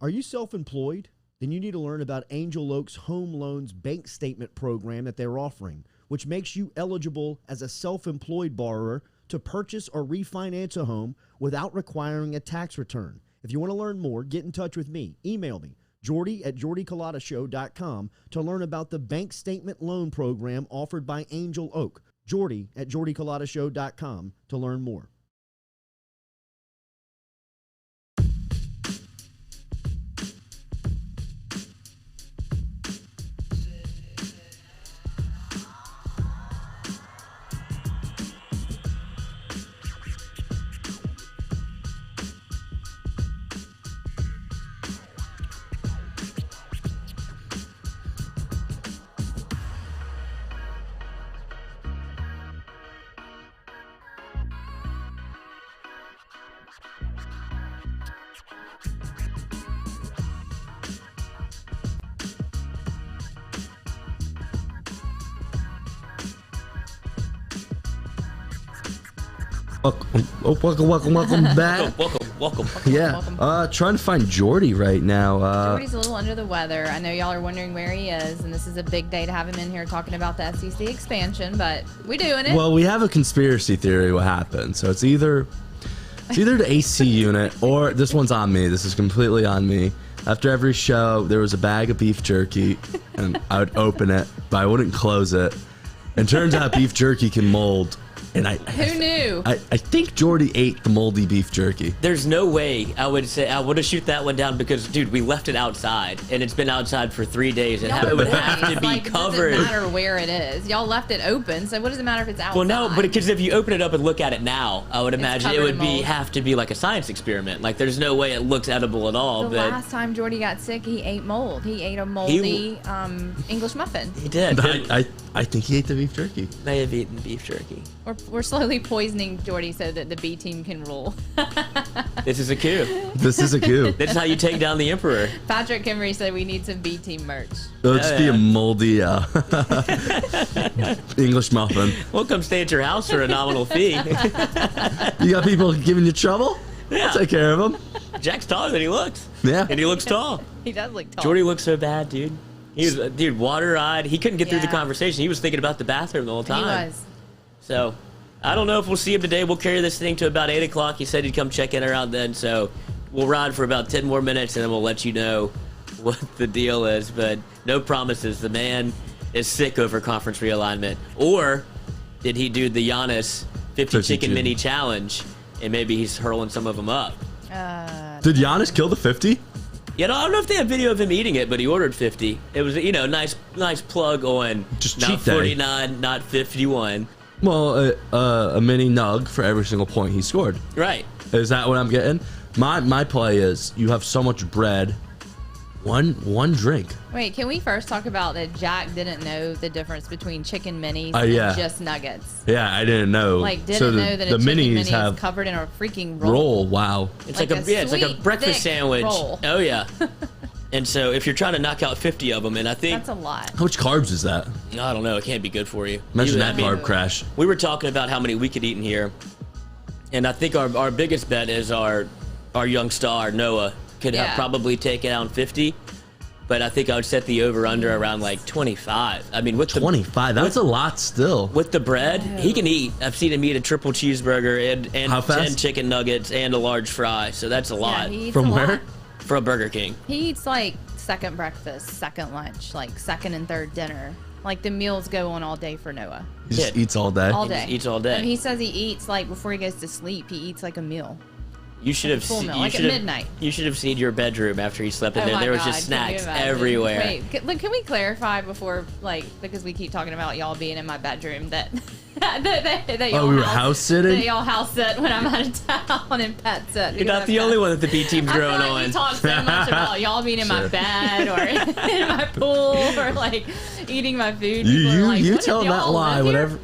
Are you self-employed? Then you need to learn about Angel Oak's Home Loans Bank Statement program that they're offering, which makes you eligible as a self-employed borrower to purchase or refinance a home without requiring a tax return. If you want to learn more, get in touch with me. Email me, Jordy@JordyCulottashow.com, to learn about the bank statement loan program offered by Angel Oak. Jordy@JordyCulottashow.com to learn more. Welcome back. Welcome. Yeah, trying to find Jordy right now. Jordy's a little under the weather. I know y'all are wondering where he is, and this is a big day to have him in here talking about the SEC expansion, but we're doing it. Well, we have a conspiracy theory what happened. So it's either the AC unit, or this one's on me. This is completely on me. After every show, there was a bag of beef jerky, and I would open it, but I wouldn't close it. And turns out beef jerky can mold. And who knew? I think Jordy ate the moldy beef jerky. There's no way I would have shoot that one down because, dude, we left it outside and it's been outside for 3 days. It would have to be covered. It doesn't matter where it is. Y'all left it open, so what does it matter if it's outside? Well, no, but because if you open it up and look at it now, I would imagine it would have to be like a science experiment. Like, there's no way it looks edible at all. The last time Jordy got sick, he ate mold. He ate a moldy English muffin. He did. I think he ate the beef jerky. May have eaten beef jerky. We're slowly poisoning Jordy so that the B team can rule. This is a coup. This is a coup. This is how you take down the emperor. Patrick Kimmery said we need some B team merch. It'll just be a moldy English muffin. We'll come stay at your house for a nominal fee. You got people giving you trouble? Yeah. I'll take care of them. Jack's taller than he looks. Yeah. And he looks tall. He does look tall. Jordy looks so bad, dude. He was, water-eyed. He couldn't get through the conversation. He was thinking about the bathroom the whole time. He was. So, I don't know if we'll see him today. We'll carry this thing to about 8 o'clock. He said he'd come check in around then. So, we'll ride for about 10 more minutes, and then we'll let you know what the deal is. But no promises. The man is sick over conference realignment. Or did he do the Giannis 50 chicken mini challenge, and maybe he's hurling some of them up? Did Giannis kill the 50? I don't know if they have video of him eating it, but he ordered 50. It was, nice plug on just not cheat day. 49, not 51. Well, a mini nug for every single point he scored. Right. Is that what I'm getting? My play is you have so much bread, one drink. Wait, can we first talk about that Jack didn't know the difference between chicken minis yeah. and just nuggets? Yeah, I didn't know. Know that a chicken mini is covered in a freaking roll. Wow. It's like a breakfast sandwich. Roll. Oh yeah. And so if you're trying to knock out 50 of them, and I think that's a lot. How much carbs is that? I don't know. It can't be good for you. Imagine that carb crash. We were talking about how many we could eat in here, and I think our biggest bet is our young star Noah could have probably taken out 50. But I think I would set the over-under around like 25. I mean, with 25, that's a lot still. With the bread, he can eat. I've seen him eat a triple cheeseburger and 10 chicken nuggets and a large fry. So that's a lot. From where? From Burger King. He eats like second breakfast, second lunch, like second and third dinner. Like the meals go on all day for Noah. He just eats all day? All day. He eats all day. And he says he eats like before he goes to sleep, he eats like a meal. You should have full meal, like at midnight. You should have seen your bedroom after he slept in there. There was just snacks everywhere. Wait, can we clarify before, because we keep talking about y'all being in my bedroom that that y'all we were house sitting? That y'all house sit when I'm out of town and pet sit. You're not the only one that the B team's growing on. You talk so much about y'all being in my bed or in my pool or like eating my food. You tell that lie. Whatever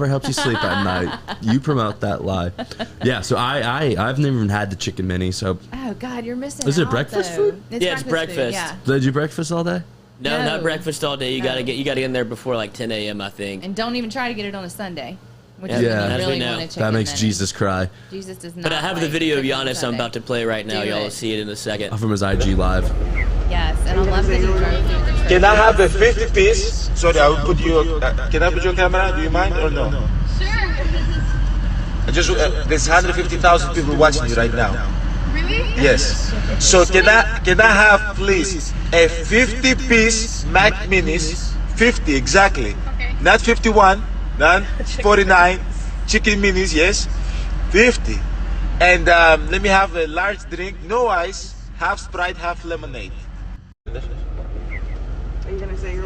helps you sleep at night. You promote that lie. Yeah, so I've never even had the chicken mini, so. Oh God, you're missing. Is it breakfast food? It's breakfast. Food, yeah. Did you breakfast all day? No, not breakfast all day. You gotta get in there before like 10 a.m. I think. And don't even try to get it on a Sunday. Which is when you really want a chicken that makes mini. Jesus cry. Jesus does not. But I have the video of Giannis I'm about to play right now. Y'all will see it in a second. From his IG live. Yes, and I love that he drove through the trip. Can I have a 50 piece? Sorry, I will put you. Can I put your camera? Do you mind or no? Sure. There's 150,000 people watching you right now. Really? Yes. So can I have please a 50-piece Mac Minis, 50 exactly, Okay. not 51, not 49, chicken minis, yes, 50. And let me have a large drink, no ice, half Sprite, half lemonade. Are you gonna say?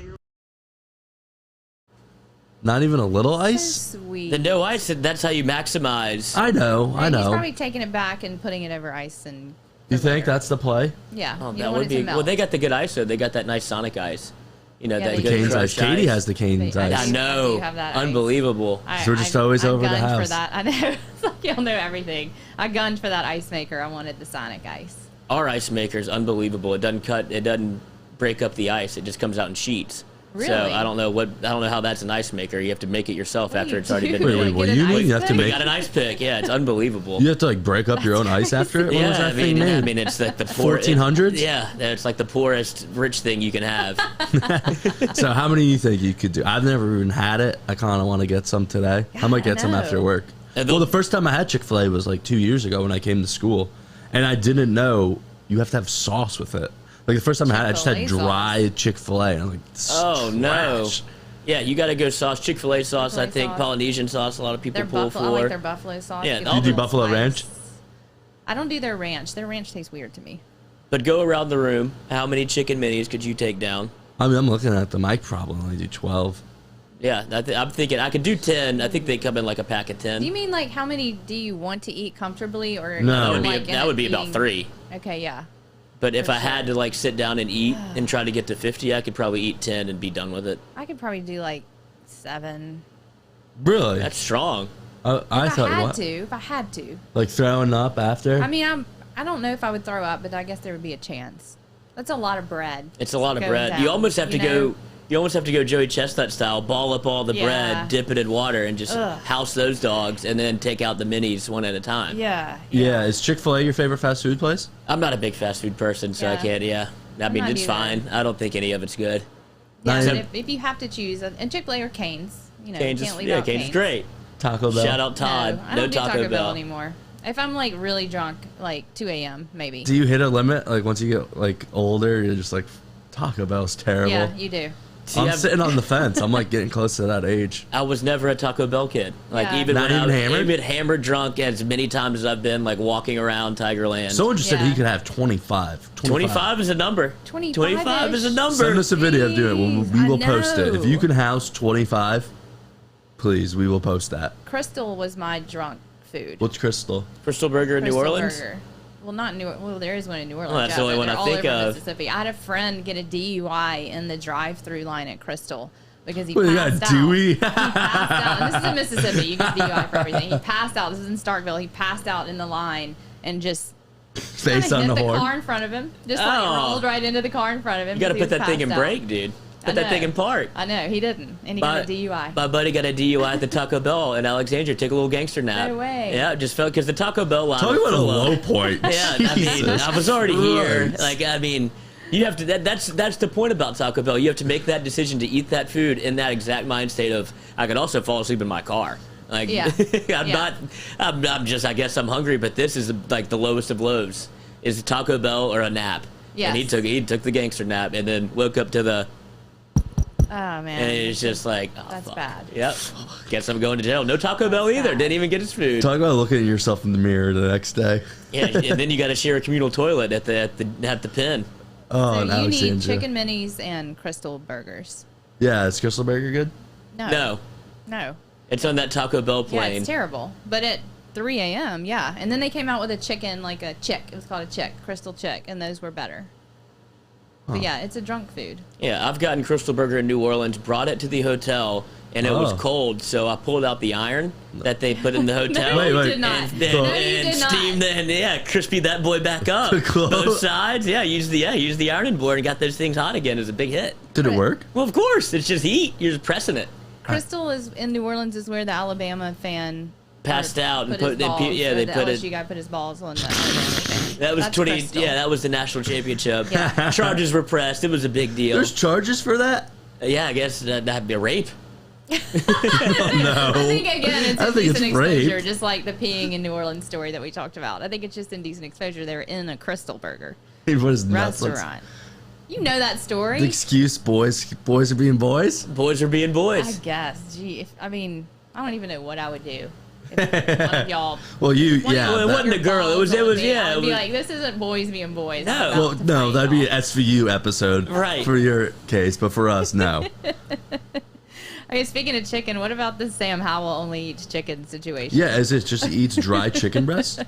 Not even a little So ice? sweet. The no ice, that's how you maximize. I know. He's probably taking it back and putting it over ice and. You think that's the play? Yeah. Oh, you that don't would want it be. to melt. Well, they got the good ice, though. They got that nice Sonic ice. You know, Yeah, that they The good do. Cane's ice. crushed Katie ice. has the Cane's I I ice. do know. have that ice. Unbelievable. We're just always over the gunned house. for that. I know. It's like y'all know everything. I gunned for that ice maker. I wanted the Sonic ice. Our ice maker is unbelievable. It doesn't break up the ice. It just comes out in sheets. Really? So I don't know how that's an ice maker. You have to make it yourself What after do it's already you been do? Wait, made. what Get do you an mean? ice You have to pick? We make got an ice pick. Yeah, it's unbelievable. You have to like break up your own ice after it? When was Yeah, that thing made? I mean, it's like the poor, 1400s? Yeah, it's like the poorest rich thing you can have. So how many do you think you could do? I've never even had it. I kind of want to get some today. I might get some know. after work. And Well, the first time I had Chick-fil-A was like 2 years ago when I came to school. And I didn't know you have to have sauce with it. Like the first time I had it, I just had Chick-fil-A dry Chick-fil-A. And I'm like, this is Oh no. trash. Yeah, you got to go sauce. Chick-fil-A sauce, I Chick-fil-A think. sauce. Polynesian sauce, a lot of people Their pull buffalo. I for. like their buffalo sauce. Yeah, Give You it a do little Buffalo spice. Ranch? I don't do their ranch. Their ranch tastes weird to me. But go around the room. How many chicken minis could you take down? I mean, I'm looking at them. I probably only do 12. Yeah, I'm thinking I could do 10. I think they come in like a pack of 10. Do you mean like how many do you want to eat comfortably, or No. that would be, like, that would be about eating- 3. Okay, yeah. But if For I had sure. to like sit down and eat and try to get to 50, I could probably eat 10 and be done with it. I could probably do like 7. Really? That's strong. I If I thought, had what? to, if I had to. Like throwing up after? I mean, I don't know if I would throw up, but I guess there would be a chance. That's a lot of bread. It's a lot of Going bread. You down, almost have to you know? go. You almost have to go Joey Chestnut style, ball up all the Yeah. bread, dip it in water, and just Ugh. house those dogs, and then take out the minis one at a time. Yeah. yeah, is Chick-fil-A your favorite fast food place? I'm not a big fast food person, so I Yeah. can't. Yeah, I mean not it's either. fine. I don't think any of it's good. Yeah, Nice. but if you have to choose, and Chick-fil-A or Cane's, you know, Cane's you is can't leave yeah, out Cane's is great. Taco Bell? Shout out Todd. No, I don't do Taco Bell. anymore. If I'm like really drunk, like 2 a.m. maybe. Do you hit a limit? Like once you get like older, you're just like, Taco Bell's terrible. Yeah, you do. See, I'm I've- sitting on the fence. I'm like getting close to that age. I was never a Taco Bell kid. Like Yeah. even Not when I even was hammered? even hammered drunk as many times as I've been like walking around Tigerland. Someone just said Yeah. he could have 25. 25 is a number. 25 is a -ish. number. Send us a video of doing it. We Jeez, will I post it. If you know. can house 25, please, we will post that. Crystal was my drunk food. What's Crystal? Crystal Burger in New Crystal Orleans. Burger. Well, not New. Well, there is one in New Orleans. that's yeah, the only but one they're I all think over of. Mississippi. I had a friend get a DUI in the drive-through line at Crystal because he What, you got passed out. Dewey? He passed out. And this is in Mississippi. You get DUI for everything. He passed out. This is in Starkville. He passed out in the line and just Face kinda on the hit horn. car in front of him. Just like Oh. rolled right into the car in front of him. You got to because put he that was thing in passed out. brake, dude. I Put that thing know. in park. I know he didn't, and he got a DUI. My buddy got a DUI at the Taco Bell in Alexandria. Took a little gangster nap. No way. Yeah, it just felt because the Taco Bell line. Talk was about a full of- low point. Yeah, I mean, Jesus I was already here. Christ. Like, I mean, you have to. That's the point about Taco Bell. You have to make that decision to eat that food in that exact mind state of. I could also fall asleep in my car. Like, Yeah. I'm Yeah. not. I'm just. I guess I'm hungry, but this is like the lowest of lows. Is Taco Bell or a nap? Yes. And he took the gangster nap and then woke up to the. Oh man. And it's just like, oh, That's fuck. bad. Yep. Guess I'm going to jail. No Taco Bell either. bad. Didn't even get his food. Talk about looking at yourself in the mirror the next day. Yeah, and then you got to share a communal toilet at the pen. Oh, So and you need Alexandria. chicken minis and Crystal burgers. Yeah, is Crystal Burger good? No, No. it's on that Taco Bell Yeah, plane. it's terrible. But at 3 a.m., yeah. And then they came out with a chicken, like a chick. It was called a chick, Crystal Chick, and those were better. But yeah, it's a drunk food. Yeah, I've gotten Crystal Burger in New Orleans, brought it to the hotel, and it was Oh. cold, so I pulled out the iron that they put in the hotel. Wait, you wait. did not. And, No, you and did not. steamed and yeah, crispy that boy back up. Close. Both sides. Yeah, use the ironing board and got those things hot again. It was a big hit. Did it Right. work? Well, of course, it's just heat. You're just pressing it. Crystal is in New Orleans is where the Alabama fan Passed out and his put- they balls, yeah, or they the put it- LSU guy put his balls on the Alabama fan. That was That's 20. Crystal. Yeah, that was the national championship. Yeah. Charges were pressed. It was a big deal. There's charges for that? Yeah, I guess that'd be a rape. No. I think again, it's I think it's indecent exposure, rape. just like the peeing in New Orleans story that we talked about. I think it's just indecent exposure. They were in a Crystal Burger It was nuts. restaurant. You know that story? The excuse, boys are being boys. Boys are being I boys. guess. Gee, I don't even know what I would do. If one of y'all. Well, yeah. Well, it that- wasn't a girl. It was yeah. I'd It be was, like, this isn't boys being boys. No. I'm about well, to no, fight that'd be y'all. an SVU episode, Right. For your case, but for us, no. Okay, speaking of chicken, what about the Sam Howell only eats chicken situation? Yeah, is it just eats dry chicken breast?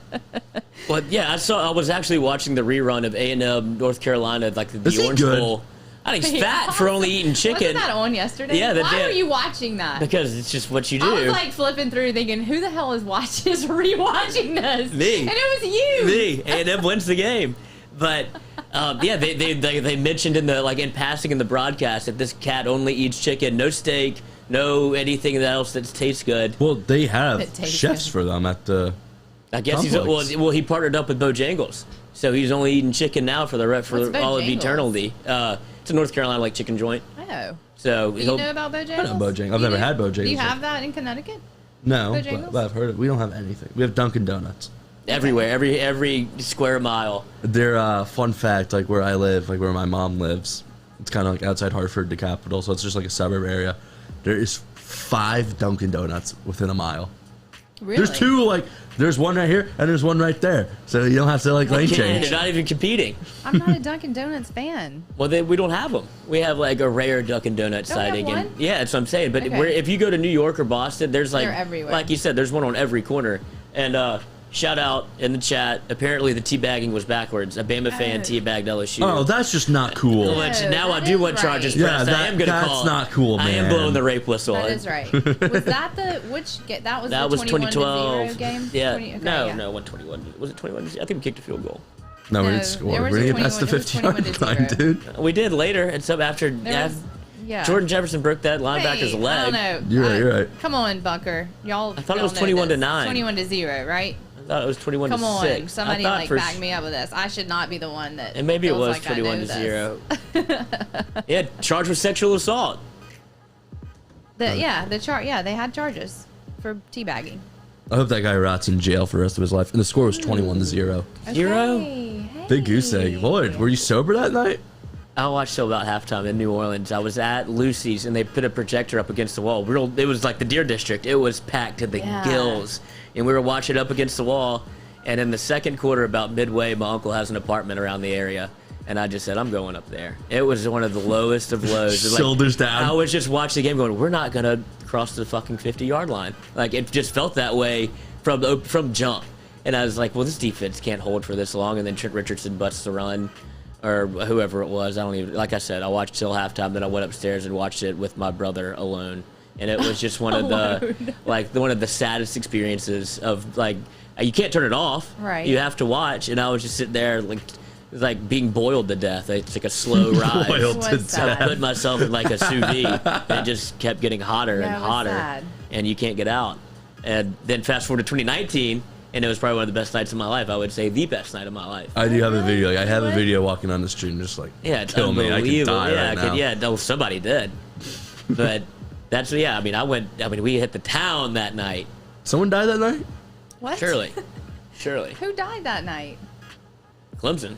well, yeah. I was actually watching the rerun of A&M North Carolina, like the Is he Orange good? Bowl. I think he's Yeah. fat for only eating chicken. Wasn't that on yesterday? Yeah, they Why did. were you watching that? Because it's just what you do. I was like flipping through thinking, who the hell is watching is rewatching this? Me. And it was you. Me. A&M wins the game. But yeah, they mentioned in passing in the broadcast that this cat only eats chicken, no steak, no anything else that tastes good. Well, they have It tastes chefs good. for them at the. I guess Complex. he partnered up with Bojangles, so he's only eating chicken now for What's all of Bojangles? eternity. It's a North Carolina like chicken joint. Oh. So Do you know about Bojangles? I know Bojangles. I've You never do? had Bojangles. Do you have that in Connecticut? No, Bojangles? but I've heard it. We don't have anything. We have Dunkin' Donuts. everywhere, every square mile. They're fun fact, like where I live, like where my mom lives. It's kind of like outside Hartford, the capital, so it's just like a suburb area. There is 5 Dunkin' Donuts within a mile. Really? There's 2 there's one right here and there's one right there, so you don't have to lane change. They're not even competing. I'm not a Dunkin' Donuts fan. Well, we don't have them. We have like a rare Dunkin' Donuts Don't we have sighting, one? and yeah, that's what I'm saying. But Okay. if you go to New York or Boston, there's like They're everywhere. like you said, there's one on every corner. And shout out in the chat. Apparently, the teabagging was backwards. A Bama fan teabagged LSU. Oh, that's just not cool. Which No, now I that do is want charges right. pressed. Yeah, I am going to that's call. not cool, I am man. blowing the rape whistle. That is right. Was that That was the 2012 21-0 game? Yeah. 20 okay, no, yeah. no, 121. Was it 21? I think we kicked a field goal. No, we No, didn't score. there was We a didn't get past the 21 50-yard line, 21-0. dude. We did later, and so after There was, yeah. Jordan Jefferson broke that linebacker's Hey, leg. I don't know. You're right. Come on, Bunker. Y'all. I thought it y'all was know 21 to this. 9. 21-0, right? I thought it was 21 Come to on, 6. somebody I thought back me up with this. I should not be the one that. And maybe it feels was like I 21 know to this. 0. Yeah, charged with sexual assault. They had charges for teabagging. I hope that guy rots in jail for the rest of his life. And the score was 21-0. Zero? Hey. Big goose egg. Lloyd, were you sober that night? I watched till about halftime in New Orleans. I was at Lucy's, and they put a projector up against the wall. It was like the Deer District. It was packed to the gills. And we were watching up against the wall. And in the second quarter, about midway, my uncle has an apartment around the area. And I just said, I'm going up there. It was one of the lowest of lows. It was Shoulders down. I was just watching the game going, we're not going to cross the fucking 50-yard line. Like, it just felt that way from jump. And I was like, well, this defense can't hold for this long. And then Trent Richardson busts the run. Or whoever it was. I don't even, like I said, I watched till halftime, then I went upstairs and watched it with my brother alone. And it was just one of one of the saddest experiences of, like, you can't turn it off. Right. You have to watch. And I was just sitting there, like being boiled to death. It's like a slow rise. Boiled to Was I sad. put myself in like a sous vide, and it just kept getting hotter Yeah, and it was hotter. sad. And you can't get out. And then fast forward to 2019, and it was probably one of the best nights of my life. I would say the best night of my life. I do have a video. I have a video walking on the street and just like, Yeah, it's kill me. I can unbelievable. die Yeah, right now. no, somebody did. But that's I mean, we hit the town that night. Someone died that night? What? Surely. Who died that night? Clemson.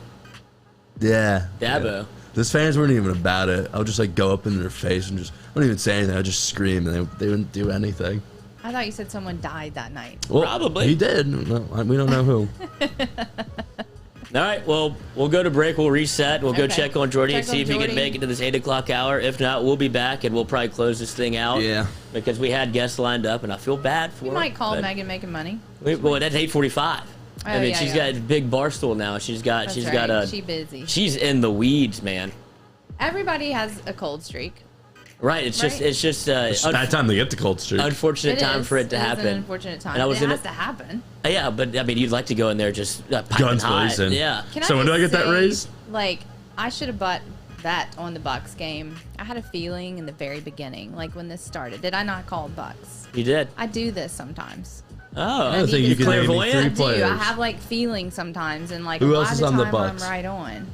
Yeah. Dabo. Yeah. Those fans weren't even about it. I would just like go up in their face and just, I wouldn't even say anything. I'd just scream and they wouldn't do anything. I thought you said someone died that night. Well, Probably. He did. No, we don't know who. All right, well, we'll go to break. We'll reset. We'll go Okay. check on Jordy and Check see on if he can Jordy. make it to this 8 o'clock hour. If not, we'll be back, and we'll probably close this thing out. Yeah. Because we had guests lined up, and I feel bad for You him. might call but- Megan making money. Well, that's 8:45. I Oh, mean, yeah, she's yeah. got a big bar stool now. She's got That's she's right. got a She busy. She's in the weeds, man. Everybody has a cold streak. Right? It's Right. just It's bad time to get the cold streak. unfortunate time for it to is happen. an unfortunate time. And I was it in has it- to happen. Yeah, but I mean, you'd like to go in there just piping Guns hot. blazing. Yeah. Can So when do I just get that say, raise? Like, I should have bet on the Bucks game. I had a feeling in the very beginning, like when this started. Did I not call Bucks? You did. I do this sometimes. Oh, I don't think you can name me clairvoyant. three I do. players. I have like feelings sometimes, and like Who a else lot is of on the time Bucks? I'm right on.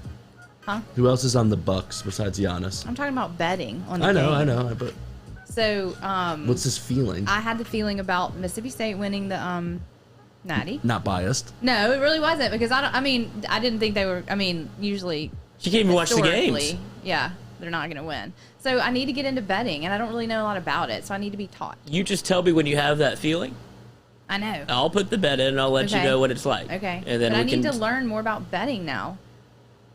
Huh? Who else is on the Bucks besides Giannis? I'm talking about betting on the I game. know, but So, What's this feeling? I had the feeling about Mississippi State winning the Natty. Not biased. No, it really wasn't because I didn't think they were. I mean, usually She can't even watch the historically, games. Yeah, they're not going to win. So I need to get into betting, and I don't really know a lot about it. So I need to be taught. You just tell me when you have that feeling. I know. I'll put the bet in and I'll let you Okay. know what it's like. Okay. And then but we I need can to learn more about betting now.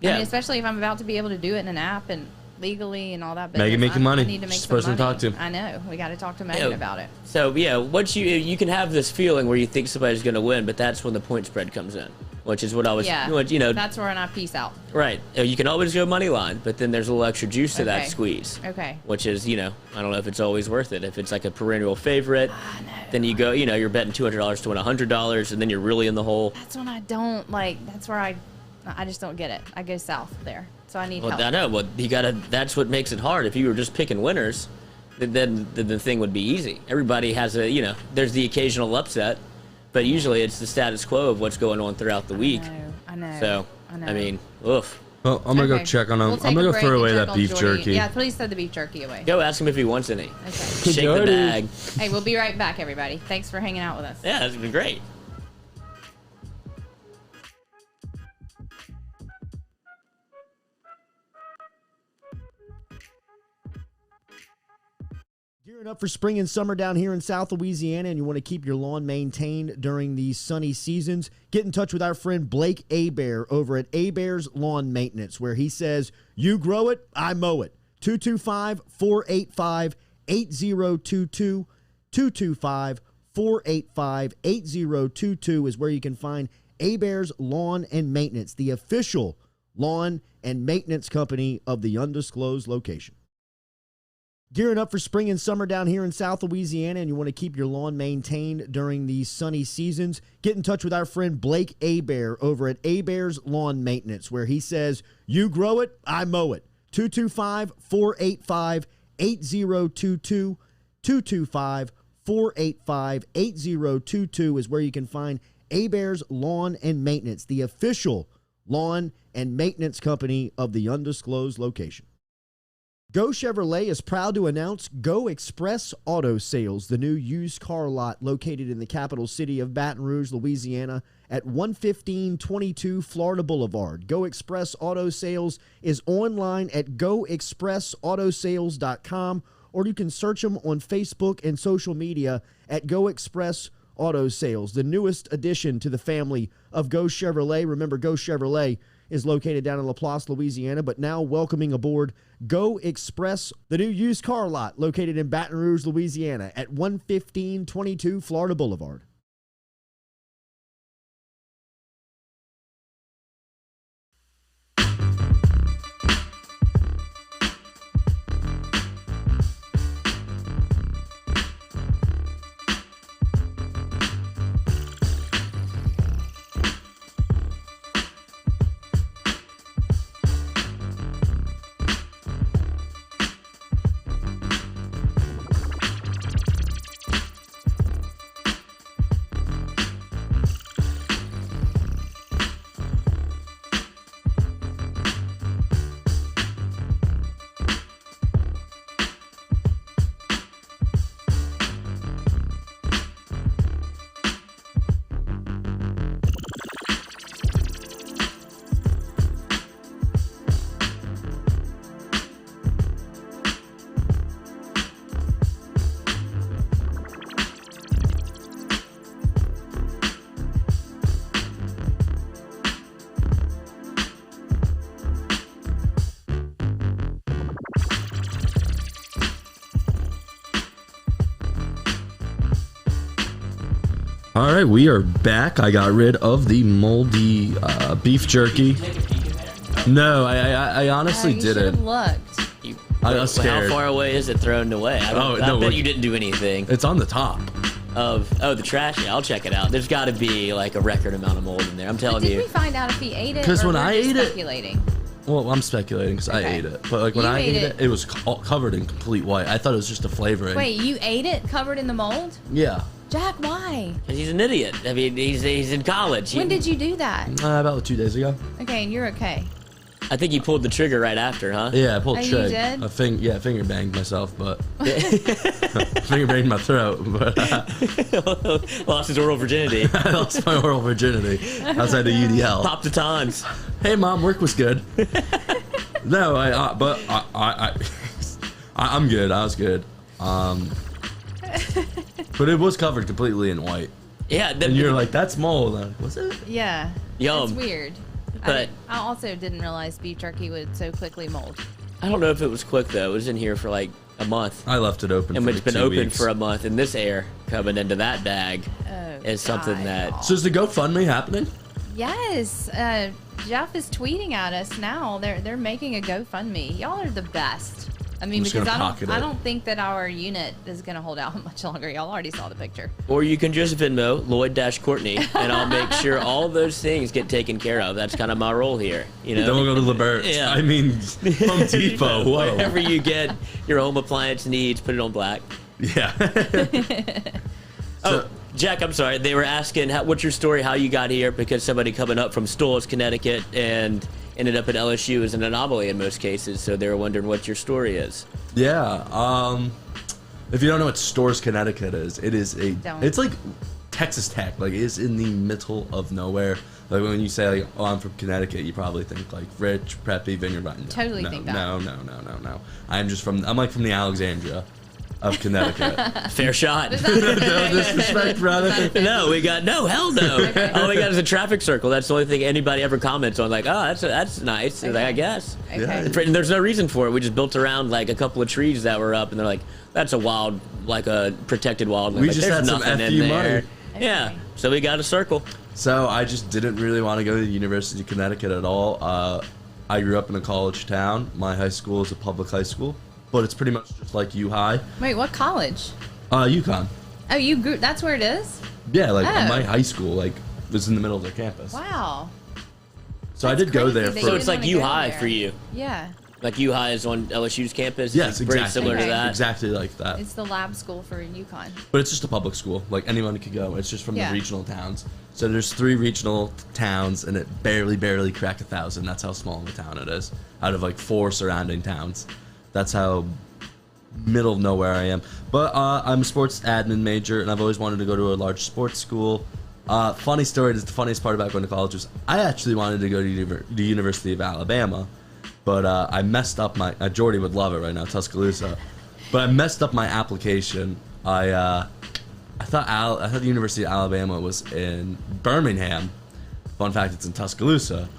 Yeah. I mean, especially if I'm about to be able to do it in an app and legally and all that. Megan business. making money. I need to make She's the some person to money. talk to. I know. We got to talk to Megan Yeah. about it. So yeah, once you can have this feeling where you think somebody's going to win, but that's when the point spread comes in, which is what I was. Yeah. What, you know. That's where I peace out. Right. You can always go money line, but then there's a little extra juice to that Okay. squeeze. Okay. Which is, I don't know if it's always worth it. If it's like a perennial favorite, then you go, you're betting $200 to win $100, and then you're really in the hole. That's when I don't like. That's where I just don't get it. I go south there, so I need Well, help. I know. Well, that's what makes it hard. If you were just picking winners, then the thing would be easy. Everybody has there's the occasional upset, but usually it's the status quo of what's going on throughout the week. I know. So, I know. I mean, oof. Well, I'm gonna go Okay. check on them. We'll I'm take gonna a go break throw and away check that on beef Jordy. jerky. Yeah, please throw the beef jerky away. Go ask him if he wants any. Okay. Shake Jordy. the bag. Hey, we'll be right back, everybody. Thanks for hanging out with us. Yeah, that's been great. Gearing up for spring and summer down here in South Louisiana, and you want to keep your lawn maintained during these sunny seasons, get in touch with our friend Blake Abear over at Abear's Lawn Maintenance, where he says, you grow it, I mow it. 225-485-8022. 225-485-8022 is where you can find Abear's Lawn and Maintenance, the official lawn and maintenance company of the undisclosed location. Gearing up for spring and summer down here in South Louisiana, and you want to keep your lawn maintained during these sunny seasons, get in touch with our friend Blake Abear over at Abear's Lawn Maintenance, where he says, you grow it, I mow it. 225-485-8022. 225-485-8022 is where you can find Abear's Lawn and Maintenance, the official lawn and maintenance company of the undisclosed location. Go Chevrolet is proud to announce Go Express Auto Sales, the new used car lot located in the capital city of Baton Rouge, Louisiana, at 11522 Florida Boulevard. Go Express Auto Sales is online at goexpressautosales.com, or you can search them on Facebook and social media at Go Express Auto Sales, the newest addition to the family of Go Chevrolet. Remember, Go Chevrolet is located down in Laplace, Louisiana, but now welcoming aboard Go Express, the new used car lot located in Baton Rouge, Louisiana at 11522 Florida Boulevard. All right, we are back. I got rid of the moldy beef jerky. No, I honestly you didn't. should've looked. I was How scared. far away is it thrown away? I bet you didn't do anything. It's on the top. The trash. Yeah, I'll check it out. There's got to be like a record amount of mold in there. I'm telling Did you. we find out if he ate it? 'Cause or when we're I just ate it- speculating? Well, I'm speculating because I Okay. ate it. But like when You I ate ate it. it was covered in complete white. I thought it was just a flavoring. Wait, you ate it covered in the mold? Yeah. Jack, why? 'Cause he's an idiot. I mean, he's in college. When did you do that? About 2 days ago. Okay, and you're okay. I think you pulled the trigger right after, huh? Yeah, I pulled Oh, you trigger. did? Yeah, finger banged myself, but finger banged my throat. But Lost his oral virginity. I lost my oral virginity outside the UDL. Pop the times. Hey, mom, work was good. No, I'm good. I was good. But it was covered completely in white. Yeah. And you're like, that's mold. Was it? Yeah. Yum. It's weird. But I also didn't realize beef jerky would so quickly mold. I don't know if it was quick though. It was in here for like a month. I left it open And for it's been 2 open weeks. for a month, and this air coming into that bag Oh, is something God. that. So is the GoFundMe happening? Yes. Jeff is tweeting at us now. They're making a GoFundMe. Y'all are the best. I mean, I'm just because gonna pocket I it. don't think that our unit is gonna hold out much longer. Y'all already saw the picture. Or you can just Venmo Lloyd-Courtney, and I'll make sure all those things get taken care of. That's kind of my role here. You know. Then we'll go to Libert's. Yeah. I mean, Home Depot. Whoa. Wherever you get your home appliance needs, put it on black. Yeah. Oh, Jack, I'm sorry. They were asking, what's your story, how you got here? Because somebody coming up from Stolz, Connecticut, and ended up at LSU is an anomaly in most cases. So they were wondering what your story is. Yeah. If you don't know what Stores, Connecticut is, Don't. it's like Texas Tech. Like, it's in the middle of nowhere. Like, when you say, like, oh, I'm from Connecticut, you probably think, like, rich, preppy, vineyard vine. Totally no, think that. No. I'm like from the Alexandria of Connecticut. Fair shot. No disrespect, brother. No, hell no. Okay. All we got is a traffic circle. That's the only thing anybody ever comments on. Like, oh, that's nice. Like, I guess. Okay. Yeah. And there's no reason for it. We just built around like a couple of trees that were up, and they're like, that's a wild, like a protected wildland. We Like, just there's had some nothing in FU there. money. Yeah. So we got a circle. So I just didn't really want to go to the University of Connecticut at all. I grew up in a college town. My high school is a public high school, but it's pretty much just like U High. Wait, what college? UConn. Oh, you grew. That's where it is. Yeah, like Oh. my high school, like was in the middle of their campus. Wow. So I That's did go crazy there that for. you So it's didn't like wanna U go High there. for you. Yeah. Like U High is on LSU's campus. Yes, It's very exactly. similar to Okay. that. Exactly like that. It's the lab school for UConn. But it's just a public school. Like anyone could go. It's just from Yeah. the regional towns. So there's 3 regional towns, and it barely cracked 1,000. That's how small of a town it is. Out of like 4 surrounding towns. That's how middle of nowhere I am. But I'm a sports admin major, and I've always wanted to go to a large sports school. Funny story, the funniest part about going to college was I actually wanted to go to the University of Alabama, but I messed up my. Jordy would love it right now, Tuscaloosa. But I messed up my application. I thought the University of Alabama was in Birmingham. Fun fact, it's in Tuscaloosa.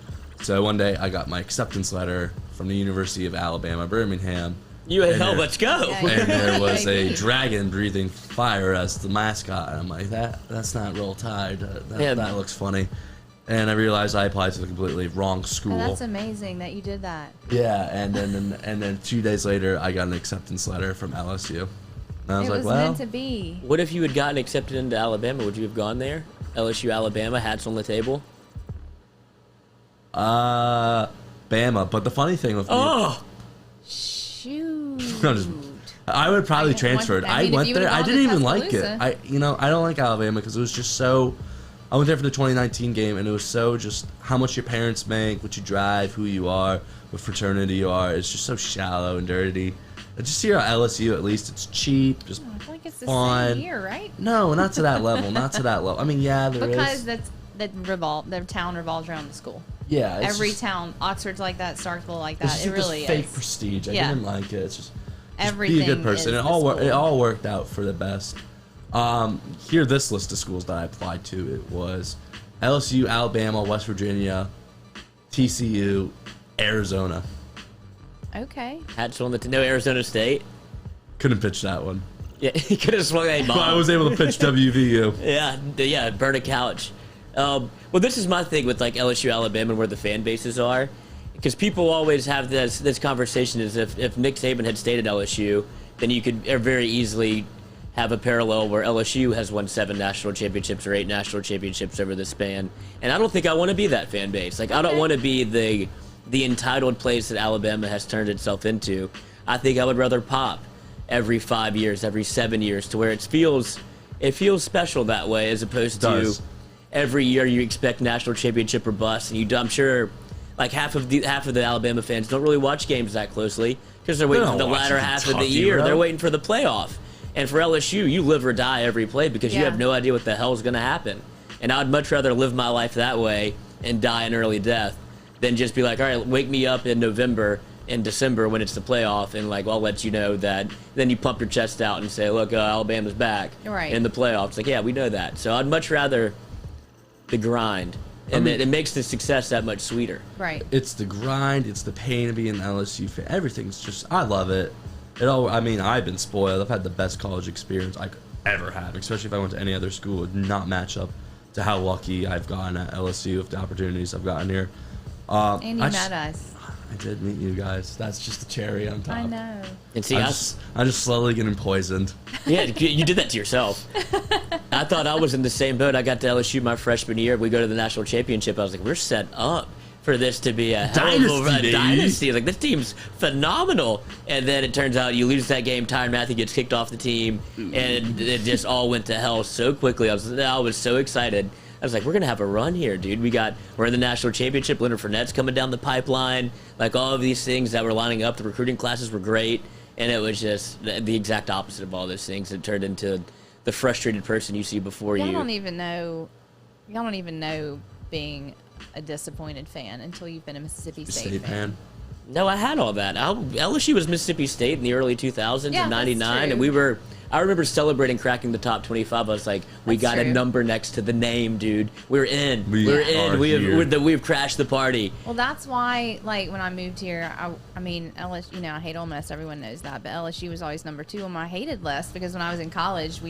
So one day I got my acceptance letter from the University of Alabama, Birmingham. You And hell, there- let's go. Yeah. And there was a dragon breathing fire as the mascot. And I'm like, that's not Roll Tide. Yeah. That looks funny. And I realized I applied to the completely wrong Oh, school. that's amazing that you did that. Yeah, and then 2 days later, I got an acceptance letter from LSU. And I was It like, was well, meant to be. What if you had gotten accepted into Alabama? Would you have gone there? LSU, Alabama, hats on the table. Bama. But the funny thing with me, Oh, Shoot. I'm just- I would probably transfer it. I mean, I if went you there. would've I gone didn't to even like it. Tuscaloosa. I don't like Alabama because it was just so. I went there for the 2019 game, and it was so just how much your parents make, what you drive, who you are, what fraternity you are. It's just so shallow and dirty. I just here at LSU, at least it's cheap, just I feel like it's the fun. same here, right? No, not to that level. Not to that level. I mean, yeah, there is. Because the town revolves around the school. Yeah, it's Every just, town, Oxford's like that, Starkville like it's that. just It like this really fake is. prestige. I Yeah. didn't like it. It's just be a Everything good person. is It the all school. it all worked out for the best. Here, this list of schools that I applied to, it was LSU, Alabama, West Virginia, TCU, Arizona. Okay. hats on the no Arizona State. Couldn't pitch that one. Yeah, he could have swung a But I bomb. was able to pitch WVU. Yeah, burn a couch. Well, this is my thing with like LSU, Alabama, and where the fan bases are, because people always have this conversation as if Nick Saban had stayed at LSU, then you could very easily have a parallel where LSU has won 7 national championships or 8 national championships over the span, and I don't think I want to be that fan base. Like I don't want to be the entitled place that Alabama has turned itself into. I think I would rather pop every 5 years, every 7 years, to where it feels special that way, as opposed It does. to every year you expect national championship or bust, and I'm sure like half of the Alabama fans don't really watch games that closely because they're waiting for the latter half of the year. Bro. They're waiting for the playoff. And for LSU, you live or die every play because you have no idea what the hell is going to happen. And I'd much rather live my life that way and die an early death than just be like, all right, wake me up in November and December when it's the playoff, and like I'll let you know that. Then you pump your chest out and say, look, Alabama's back in the playoffs. Like, yeah, we know that. So I'd much rather the grind. And it makes the success that much sweeter. Right. It's the grind. It's the pain of being an LSU fan. Everything's just, I love it. I've been spoiled. I've had the best college experience I could ever have, especially if I went to any other school. It would not match up to how lucky I've gotten at LSU with the opportunities I've gotten here. And you met us. I did meet you guys. That's just the cherry on top. I know. And see, I'm just slowly getting poisoned. Yeah, you did that to yourself. I thought I was in the same boat. I got to LSU my freshman year. We go to the national championship. I was like, we're set up for this to be a hell of a dynasty. Like, this team's phenomenal. And then it turns out you lose that game. Tyrann Mathieu gets kicked off the team, and it just all went to hell so quickly. I was so excited. I was like, we're going to have a run here, dude. We're in the national championship. Leonard Fournette's coming down the pipeline. Like, all of these things that were lining up. The recruiting classes were great. And it was just the exact opposite of all those things. It turned into the frustrated person you see before you. Y'all don't even know being a disappointed fan until you've been a Mississippi State fan. No, I had all that. LSU was Mississippi State in the early 2000s in '99, and I remember celebrating cracking the top 25. I was like, we got a number next to the name, dude. We're in. We're in. We've crashed the party. Well, that's why, like, when I moved here, I mean, LSU, I hate Ole Miss. Everyone knows that. But LSU was always number 2 on my hated list because when I was in college,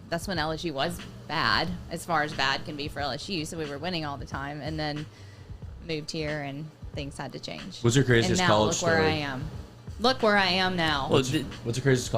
that's when LSU was bad, as far as bad can be for LSU. So we were winning all the time. And then moved here and things had to change. What's your craziest college story? Look where I am. Look where I am now. What's your craziest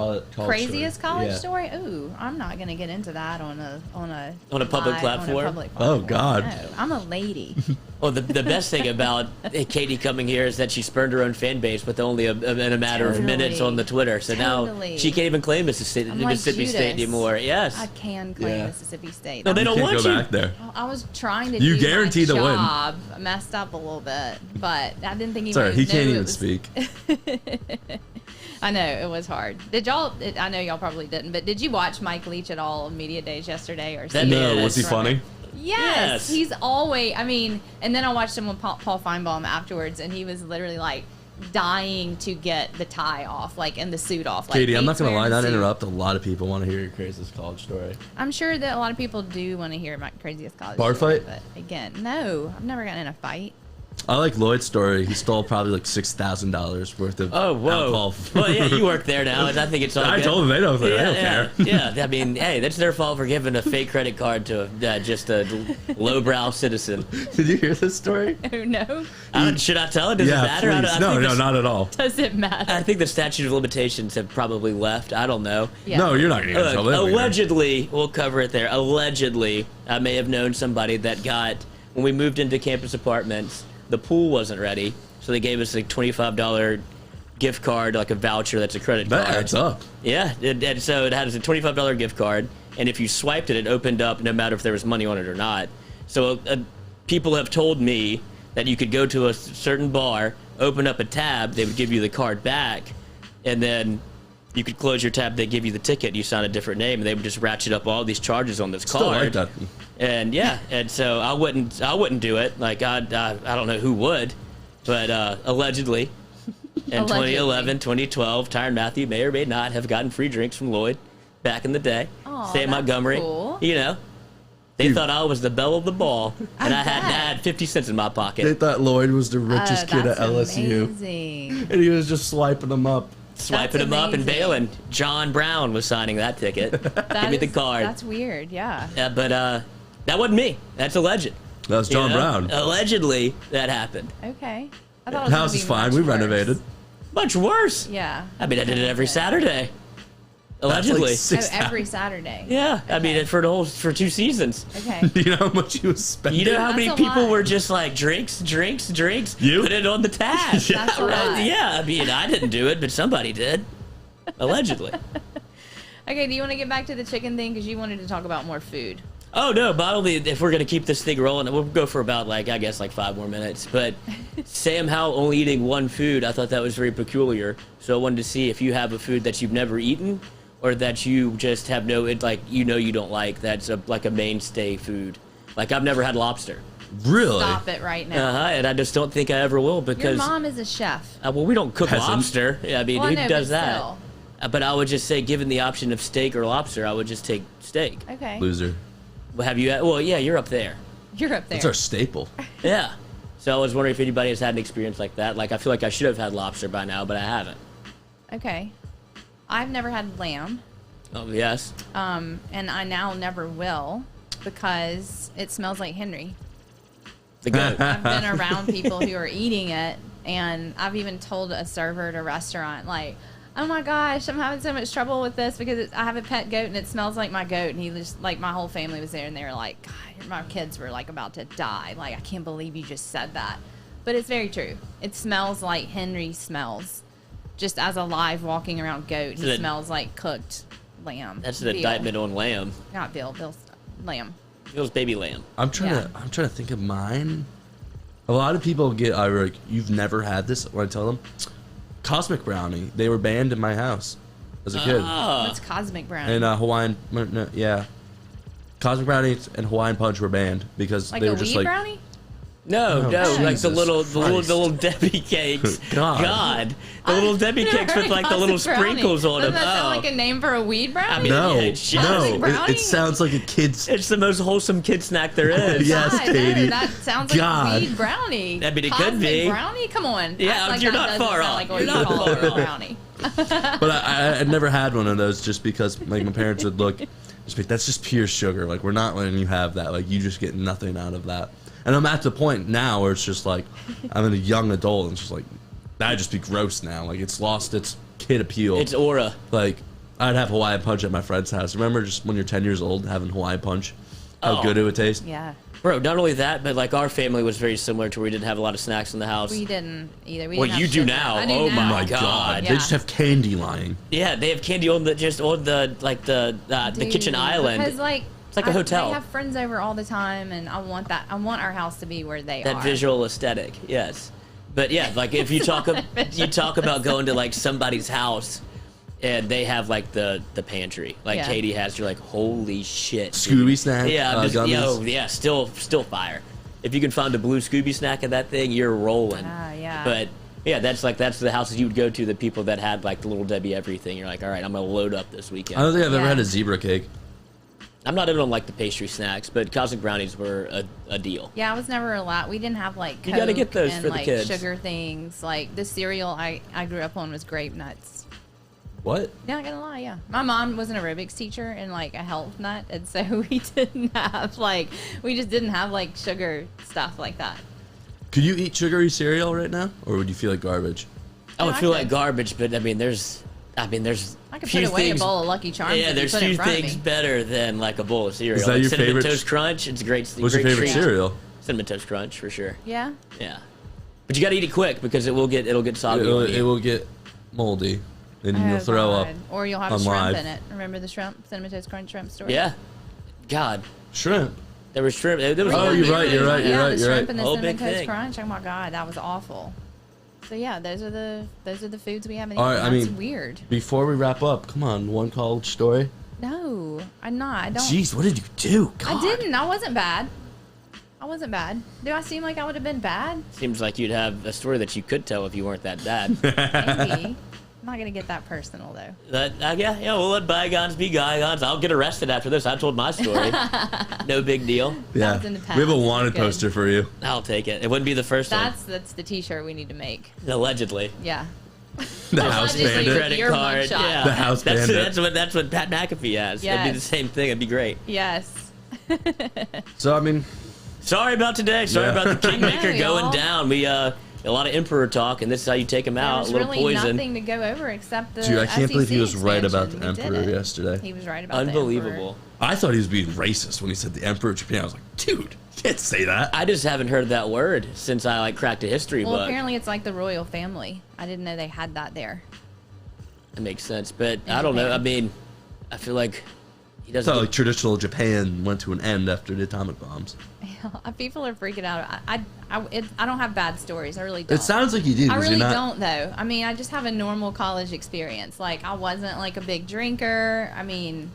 college story? Ooh, I'm not gonna get into that on a public platform. Oh God, no, I'm a lady. Well, the best thing about Katie coming here is that she spurned her own fan base with only in a matter of minutes on the Twitter. So now she can't even claim Mississippi State anymore. Yes, I can claim Mississippi State. No, they don't want you. Go back there. I was trying to. You do guaranteed my to win. job. I messed up a little bit, but I didn't think he. Sorry, he can't even was... speak. I know it was hard. Did y'all? I know y'all probably didn't, but did you watch Mike Leach at all on Media Days yesterday or something? No, was he funny? Yes, he's always. I mean, and then I watched him with Paul Feinbaum afterwards, and he was literally like dying to get the tie off, like, and the suit off. Like, Katie, I'm not gonna lie, not interrupt. A lot of people want to hear your craziest college story. I'm sure that a lot of people do want to hear my craziest college bar story. Fight? But again, no, I've never gotten in a fight. I like Lloyd's story. He stole probably like $6,000 worth of alcohol. Well, yeah, you work there now, and I think it's all good. I told them they don't care. Yeah, I mean, hey, that's their fault for giving a fake credit card to just a lowbrow citizen. Did you hear this story? Oh, no. Should I tell it? Does it matter? No, not at all. Does it matter? I think the statute of limitations have probably left. I don't know. Yeah. No, you're not going to tell them. Allegedly, we'll cover it there. Allegedly, I may have known somebody that got, when we moved into campus apartments, the pool wasn't ready, so they gave us a $25 gift card, like a voucher that's a credit card. That adds up. Yeah, and so it had a $25 gift card, and if you swiped it, it opened up no matter if there was money on it or not. So people have told me that you could go to a certain bar, open up a tab, they would give you the card back, and then you could close your tab, they give you the ticket, you sign a different name, and they would just ratchet up all these charges on this card. Still like that. And yeah, and so I wouldn't do it. Like I don't know who would, but allegedly, in 2011, 2012, Tyrann Mathieu may or may not have gotten free drinks from Lloyd back in the day. Stay in Montgomery. Cool. You know, they thought I was the belle of the ball, and I had 50 cents in my pocket. They thought Lloyd was the richest kid at LSU. Amazing. And he was just swiping them up. Swiping them up and bailing. John Brown was signing that ticket. Give me the card. That's weird, yeah. But that wasn't me. That's alleged. That was John Brown. Allegedly, that happened. Okay. I thought it was house is fine. We renovated. Much worse. Yeah. I mean, I did it every Saturday. Allegedly. Like every Saturday. Yeah. Okay. I mean, for 2 seasons. Okay. Do you know how much you was spending? You know how That's many a people lot. were just like, drinks? You? Put it on the tab. That's a lot. Yeah. I mean, I didn't do it, but somebody did. Allegedly. Okay, do you want to get back to the chicken thing? Because you wanted to talk about more food. Oh no, but only if we're gonna keep this thing rolling, we'll go for about I guess 5 more minutes. But Sam Howell only eating one food, I thought that was very peculiar. So I wanted to see if you have a food that you've never eaten, or that you just have you don't like. That's a mainstay food. Like I've never had lobster. Really? Stop it right now. And I just don't think I ever will because Your mom is a chef. well, we don't cook Peasant. lobster. Yeah, I mean, Well, who no, does but that? still. But I would just say, given the option of steak or lobster, I would just take steak. Okay. Loser. Well, have you? Well, yeah, you're up there. You're up there. That's our staple. Yeah. So I was wondering if anybody has had an experience like that. Like I feel like I should have had lobster by now, but I haven't. Okay. I've never had lamb. Oh yes. And I now never will because it smells like Henry. The goat. I've been around people who are eating it, and I've even told a server at a restaurant, oh my gosh, I'm having so much trouble with this because I have a pet goat and it smells like my goat. And he just, my whole family was there and they were like, God, my kids were about to die. I can't believe you just said that. But it's very true. It smells like Henry smells. Just as a live walking around goat, he smells like cooked lamb. That's an indictment on lamb. Not Bill, lamb. Bill's baby lamb. I'm trying to think of mine. A lot of people get irate. You've never had this when I tell them. Cosmic brownie. They were banned in my house as a kid. What's cosmic brownie? And Hawaiian, no, yeah. Cosmic brownie and Hawaiian punch were banned because they were just weed brownie? No, Oh, like Jesus the little Christ. Debbie cakes. God. The little Debbie I've cakes never with heard the little cosmic brownie. sprinkles on them. Doesn't that sound like a name for a weed brownie? I mean, No, yeah, it's just- no. brownie? It sounds like a kid's. It's the most wholesome kid snack there is. Yes, God, no, Katie. that sounds like God. weed brownie. I mean, it could Cosmic be. brownie? Come on. Yeah, Act like you're that not doesn't far sound off. Like what You're you not call far a off. brownie. But I'd never had one of those just because my parents would look. That's just pure sugar. We're not letting you have that. You just get nothing out of that. And I'm at the point now where it's just I'm a young adult and it's just that'd just be gross now. It's lost its kid appeal. It's aura. I'd have Hawaiian punch at my friend's house. Remember just when you're 10 years old having Hawaiian punch? How Oh. good it would taste? Yeah. Bro, not only that, but our family was very similar to where we didn't have a lot of snacks in the house. We didn't either. We Well, didn't have you do sugar. now. I do Oh now. my God. They just have candy lying. Yeah, they have candy on the Dude, kitchen island. Because It's like a hotel. They have friends over all the time, and I want that. I want our house to be where they are. That visual aesthetic, yes. But yeah, if you talk about going to somebody's house and they have the pantry Yeah. Katie has, you're like, holy shit. Scooby snack. Yeah, gummies. still fire. If you can find a blue Scooby snack in that thing, you're rolling. Yeah. But yeah, that's the houses you would go to, the people that had the little Debbie everything. You're like, all right, I'm gonna load up this weekend. I don't think I've ever Yeah. had a zebra cake. I'm not even on the pastry snacks, but cosmic brownies were a deal. Yeah, I was never allowed. We didn't have Coke You gotta get those and, for the kids. sugar things. The cereal I grew up on was grape nuts. What? Not gonna lie, yeah. My mom was an aerobics teacher and a health nut, and so we didn't have we just didn't have sugar stuff like that. Could you eat sugary cereal right now, or would you feel like garbage? I would I feel could. like garbage, but there's I could few put away things, a bowl of Lucky Charms. Yeah, if there's you put it in few front of things me. better than a bowl of cereal. Is that your Cinnamon favorite? Toast Crunch? It's a great. What's your great favorite treat. cereal? Cinnamon Toast Crunch for sure. Yeah. Yeah, but you got to eat it quick because it'll get soggy. on It you. will get moldy, and Oh, you'll throw up. God. Or you'll have a on shrimp live. in it. Remember the shrimp? Cinnamon Toast Crunch shrimp story? Yeah, God, Shrimp. there was shrimp. There was Oh, a you're big right, thing. you're right, Yeah, you're the right. shrimp and the Whole Cinnamon big Toast thing. Crunch. Oh my God, that was awful. So yeah, those are the foods we haven't All eaten. right, That's I mean, weird. Before we wrap up, come on, one college story. No, I'm not. I don't. Jeez, what did you do? God. I didn't. I wasn't bad. I wasn't bad. Do I seem like I would have been bad? Seems like you'd have a story that you could tell if you weren't that bad. Maybe. I'm not gonna get that personal though. Yeah, we'll let bygones be bygones. I'll get arrested after this. I told my story. No big deal. Yeah, was in the we have a past. wanted Good. poster for you. I'll take it. It wouldn't be the first That's the T-shirt we need to make. one. Allegedly. Yeah. The house Allegedly. bandit. Credit Your card. mugshot. Yeah. The house that's, bandit. that's what Pat McAfee has. It'd be the Yes. same thing. It'd be great. Yes. So I mean, Sorry about today. Sorry Yeah. about the Kingmaker I know, going y'all. down. We a lot of Emperor talk, and this is how you take him out. There's A little really poison. nothing to go over except the dude, I can't believe he SEC was right about the expansion. We Emperor did it. yesterday. He was right about the Unbelievable. I thought he was being racist when he said the Emperor of Japan. I was like, dude, you can't say that. I just haven't heard that word since I cracked a history Well, book. apparently it's like the royal family. I didn't know they had that there. That makes sense, but I don't know. I Japan. mean, I feel like he It's doesn't. not like traditional Japan went to an end after the atomic bombs. People are freaking out. I don't have bad stories. I really don't. It sounds like you do. I 'cause really you're not, don't, though. I mean, I just have a normal college experience. Like, I wasn't like a big drinker. I mean,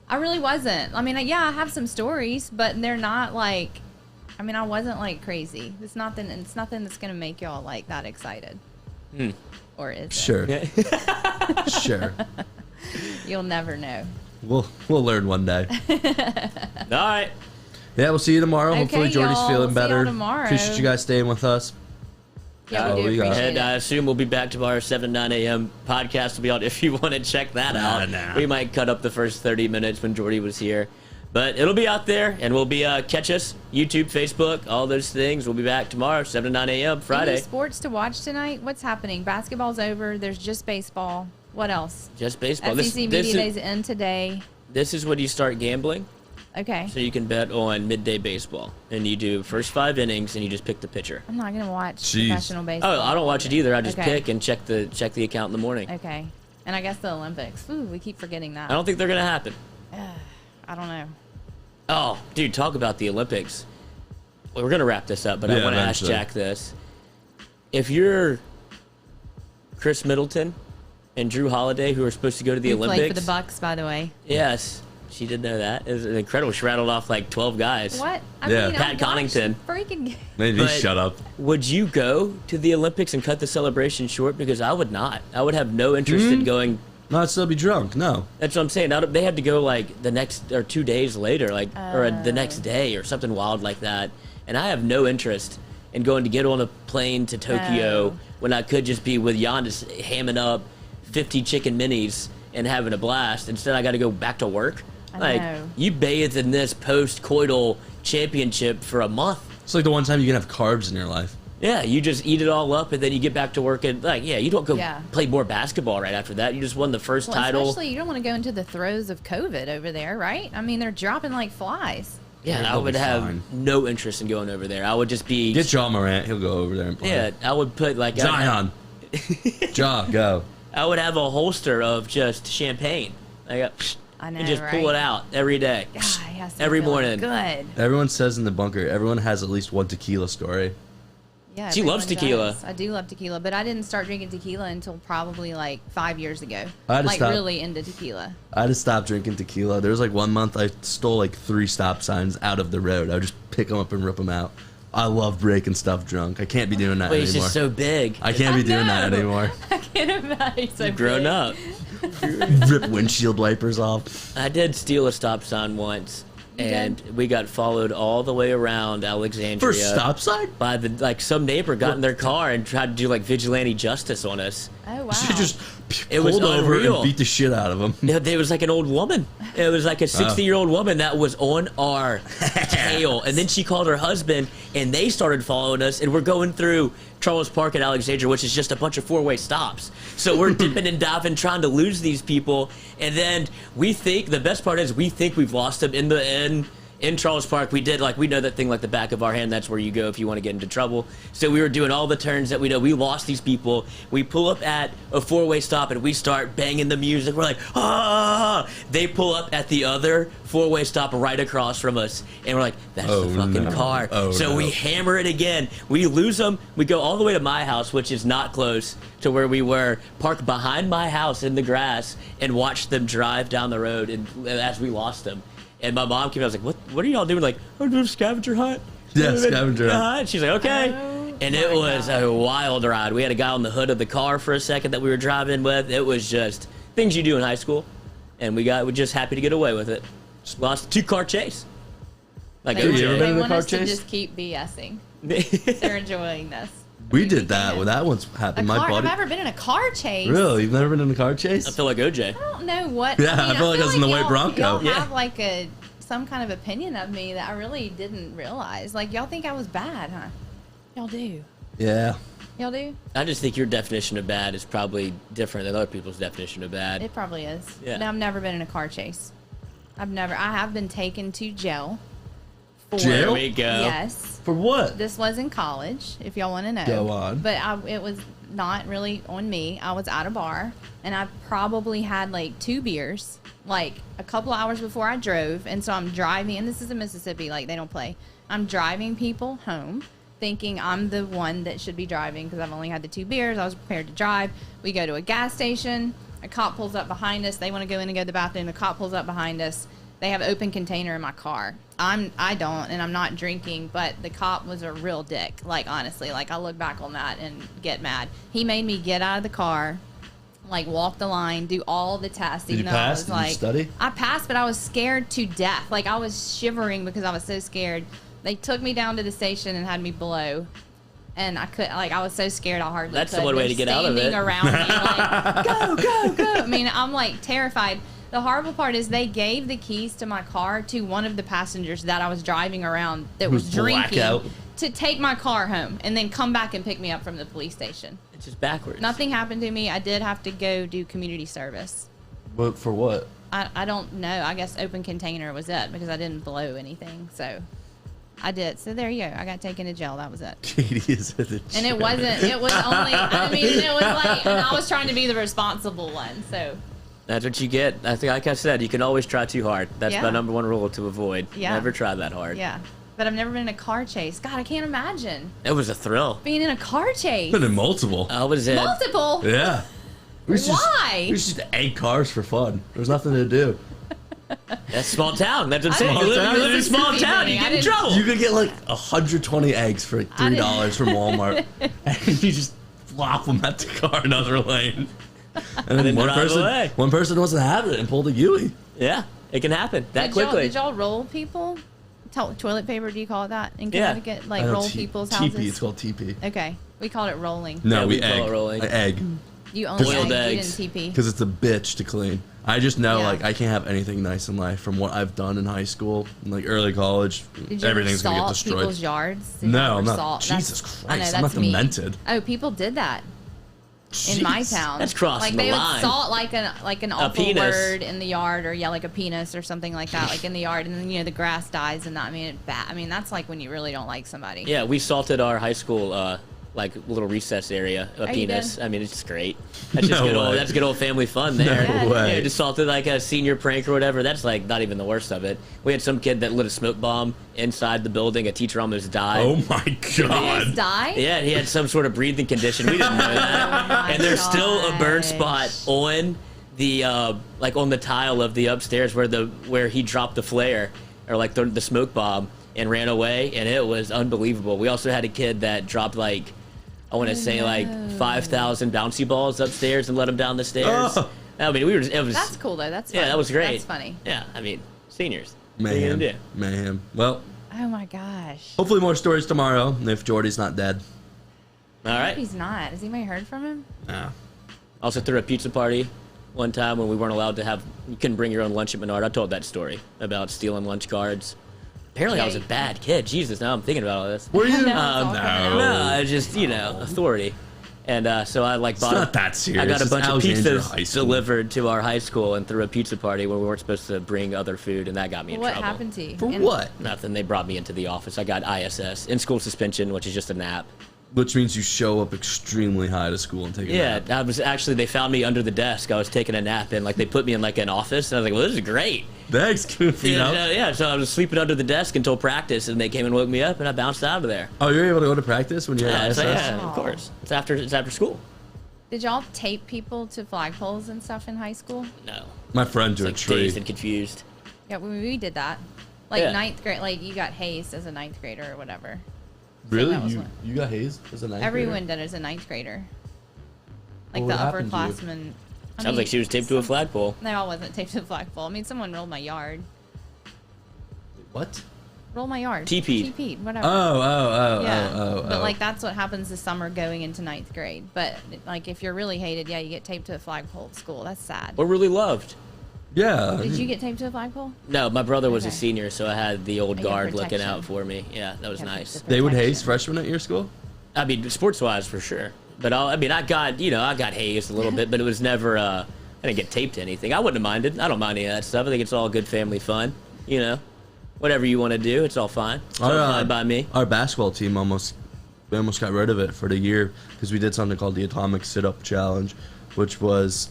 I really wasn't. I mean, yeah, I have some stories, but they're not like. I mean, I wasn't like crazy. It's nothing that's gonna make y'all like that excited. Or is it? Sure. Sure. You'll never know. We'll learn one day. All right. Yeah, we'll see you tomorrow. Okay, Hopefully Jordy's y'all. feeling See y'all better. tomorrow. Appreciate you guys staying with us. Yeah, we do we got- appreciate And it. I assume we'll be back tomorrow, 7 to 9 a.m. Podcast will be on if you want to check that out. Nah. We might cut up the first 30 minutes when Jordy was here. But it'll be out there, and we'll be, catch us, YouTube, Facebook, all those things. We'll be back tomorrow, 7 to 9 a.m. Friday. Any sports to watch tonight? What's happening? Basketball's over. There's just baseball. What else? Just baseball. SEC Media Days end today. This is when you start gambling. Okay. So you can bet on midday baseball. And you do first 5 innings, and you just pick the pitcher. I'm not going to watch Jeez. professional baseball. Oh, I don't watch it either. I just Okay. pick and check the account in the morning. Okay. And I guess the Olympics. Ooh, we keep forgetting that. I don't think they're going to happen. I don't know. Oh, dude, talk about the Olympics. Well, we're going to wrap this up, but I Yeah, want to ask eventually. Jack this. If you're Chris Middleton and Drew Holiday, who are supposed to go to the We Olympics. play for the Bucks, by the way. Yes, she did know that. It was incredible. She rattled off like 12 guys. What? Yeah. I Pat watched Connaughton. Freaking. Maybe But- shut up. Would you go to the Olympics and cut the celebration short? Because I would not. I would have no interest in going. No, I'd still be drunk. No. That's what I'm saying. They had to go like the next or 2 days later, like or the next day or something wild like that. And I have no interest in going to get on a plane to Tokyo when I could just be with Giannis hamming up 50 chicken minis and having a blast. Instead, I got to go back to work. I know. You bathed in this post-coital championship for a month. It's like the one time you can have carbs in your life. Yeah, you just eat it all up and then you get back to work and you don't go Yeah. play more basketball right after that. You just won the first Well, title. especially you don't want to go into the throes of COVID over there, right? I mean, they're dropping like flies. Yeah, I He'll would be have fine. no interest in going over there. I would just be Get John Morant. He'll go over there and play. yeah. I would put like Zion. Ja, go. I would have a holster of just champagne. I And know, just pull right? it out every day. God, it has to Every feel morning. Good. Everyone says in the bunker, everyone has at least one tequila story. Yeah, She loves everyone tequila. does. I do love tequila, but I didn't start drinking tequila until probably like 5 years ago. I had to Like stop. really into tequila. I had to stop drinking tequila. There was like 1 month I stole like 3 stop signs out of the road. I would just pick them up and rip them out. I love breaking stuff drunk. I can't be doing that But he's anymore. just so big. I can't be doing that know. anymore. I can't imagine. So You've grown big. up. Rip windshield wipers off. I did steal a stop sign once, and we got followed all the way around Alexandria. For stop sign? By some neighbor got in their car and tried to do like vigilante justice on us. Oh wow. She just It was pulled over unreal. and beat the shit out of him. There was like an old woman. It was like a 60-year-old woman that was on our tail. And then she called her husband, and they started following us. And we're going through Charles Park at Alexandria, which is just a bunch of 4-way stops. So we're dipping and diving, trying to lose these people. And then the best part is we think we've lost them in Charles Park. We know that thing like the back of our hand. That's where you go if you want to get into trouble. So we were doing all the turns that we know. We lost these people. We pull up at a 4-way stop and we start banging the music. We're like, ah! They pull up at the other 4-way stop right across from us. And we're like, that's the fucking no. car. Oh, so no. we hammer it again. We lose them. We go all the way to my house, which is not close to where we were, park behind my house in the grass and watch them drive down the road and as we lost them. And my mom came out, I was like, what are y'all doing? Like, we're doing a scavenger hunt. Yeah, scavenger hunt. She's like, okay. Oh, And it was a wild ride. We had a guy on the hood of the car for a second that we were driving with. It was just things you do in high school. And we're just happy to get away with it. Just lost a 2-car chase. Like, They, Have you ever they been in a want car us to chase? just keep BSing. They're enjoying this. We did that. Well, that once happened. My I've buddy. never been in a car chase. Really? You've never been in a car chase? I feel like OJ. I don't know what. Yeah, I feel like I was in the white y'all- Bronco. Y'all Yeah. have like some kind of opinion of me that I really didn't realize. Like y'all think I was bad, huh? Y'all do. Yeah. Y'all do. I just think your definition of bad is probably different than other people's definition of bad. It probably is. Yeah. No, I've never been in a car chase. I have been taken to jail Jail? There we go. Yes. For what? This was in college, if y'all want to know. Go on. But it was not really on me. I was at a bar, and I probably had like 2 beers, like a couple hours before I drove. And so I'm driving, and this is in Mississippi, like they don't play. I'm driving people home, thinking I'm the one that should be driving because I've only had the 2 beers. I was prepared to drive. We go to a gas station. A cop pulls up behind us. They want to go in and go to the bathroom. The cop pulls up behind us. They have an open container in my car. I don't, and I'm not drinking, but the cop was a real dick. Like, honestly, like, I look back on that and get mad. He made me get out of the car, like, walk the line, do all the tests. Did you even though pass? I was Did you like, study? I passed, but I was scared to death. Like, I was shivering because I was so scared. They took me down to the station and had me blow. And I could, like, I was so scared I hardly That's could. the one way They're to get out of it. standing around me like, go, go, go. I mean, I'm, like, terrified. The horrible part is they gave the keys to my car to one of the passengers that I was driving around that was drinking blackout. to take my car home and then come back and pick me up from the police station. It's just backwards. Nothing happened to me. I did have to go do community service. But for what? I don't know. I guess open container was it because I didn't blow anything. So I did. So there you go. I got taken to jail. That was it. Katie is at the And it was only, I mean, it was like, and I was trying to be the responsible one. So That's what you get. I think, like I said, you can always try too hard. That's Yeah. my number 1 rule to avoid. Yeah. Never try that hard. yeah. But I've never been in a car chase. God, I can't imagine It was a thrill. being in a car chase. Been in multiple. I was in. Multiple. Yeah. We used to Why? we used to egg cars for fun. There's nothing to do. That's small town. That's what I'm I saying. didn't You live in a listen to small people town, doing you it. get I in didn't- trouble. You could get like 120 eggs for like I didn't- $3 from Walmart, and you just flop them at the car another lane. And then then drive away. one person wasn't having it and pulled a Yui. Yeah, it can happen that Did y'all- quickly. Did y'all roll people? Toilet paper, do you call it that in Yeah. Connecticut? Like I know roll people's houses? TP. It's called TP. Okay. We called it rolling. No, Yeah, we we call egg. it rolling. Egg. You only Boiled egg, you eggs. didn't TP. Because it's a bitch to clean. I just know, Yeah. like, I can't have anything nice in life from what I've done in high school, and, like, early college. Did you Everything's ever going to get salt destroyed. people's yards? Did you No, ever I'm not. salt? Jesus That's- Christ, I know, I'm not that's mean. demented. Oh, people did that in my Jeez. town. That's crossing like the they line. would salt like an awful penis. word in the yard, or like a penis or something like that, like in the yard, and then the grass dies, and that, I mean it bad. I mean that's like when you really don't like somebody. Yeah, we salted our high school like little recess area, a Oh, you penis. did? I mean, it's just great. That's just No good old. way. That's good old family fun there. Yeah, No way. Yeah, just salted like a senior prank or whatever. That's like not even the worst of it. We had some kid that lit a smoke bomb inside the building. A teacher almost died. Oh my Did god. die? Yeah, he had some sort of breathing condition. We didn't know that. Oh my And there's still a burn gosh. spot on the like on the tile of the upstairs where he dropped the flare or like the smoke bomb and ran away, and it was unbelievable. We also had a kid that dropped like I want to say like 5,000 bouncy balls upstairs and let them down the stairs. Oh. I mean, it was That's cool though. That's fun. yeah, that was great. That's funny. Yeah, I mean, seniors. What are you Mayhem. gonna do? Mayhem. Well, Oh my gosh. hopefully more stories tomorrow if Jordy's not dead. All right. He's not. Has anybody heard from him? Nah. Also threw a pizza party one time when we weren't allowed to have. You couldn't bring your own lunch at Menard. I told that story about stealing lunch cards. Apparently, I was a Yeah. bad kid. Jesus, now I'm thinking about all this. Were you? I know, it's all coming out. No, I just authority. And so I like bought. not that serious. I got a It's bunch of Alexandria High pizzas School. delivered to our high school and threw a pizza party when we weren't supposed to bring other food, and that got me in What trouble. happened to you? For And- what? Nothing. They brought me into the office. I got ISS, in-school suspension, which is just a nap. Which means you show up extremely high to school and take a Yeah, nap. I was actually. They found me under the desk. I was taking a nap, and like they put me in like an office, and I was like, "Well, this is great." Thanks, Goofy. Yeah, so I was sleeping under the desk until practice, and they came and woke me up, and I bounced out of there. Oh, you're able to go to practice when you're at ISS? Yeah, Aw. of course. It's after school. Did y'all tape people to flagpoles and stuff in high school? No, My friend it's to a like tree. dazed and confused. Yeah, we did that. Like Yeah. ninth grade, like you got hazed as a ninth grader or whatever. Really? that was You, one. you got hazed as a ninth Everyone did as a ninth grader. Like What the happened to you? upperclassmen. I Sounds mean, like she was taped to a flagpole. No, I wasn't taped to a flagpole. I mean, someone rolled my yard. What? Roll my yard. TP'd. TP'd, whatever. Oh. But like that's what happens this summer going into ninth grade. But like if you're really hated, yeah, you get taped to a flagpole at school. That's sad. We're really loved. Yeah. Did you get taped to a flagpole? No, my brother was a Okay. senior, so I had the old I get guard looking protection. out for me. Yeah, that was Yeah, nice. the They would haze protection. freshmen at your school? I mean, sports-wise, for sure. But I got hazed a little bit, but it was never. I didn't get taped to anything. I wouldn't have minded. I don't mind any of that stuff. I think it's all good family fun. You know. whatever you want to do, it's all fine. It's all fine by me. Our basketball team we almost got rid of it for the year because we did something called the Atomic Sit-Up Challenge, which was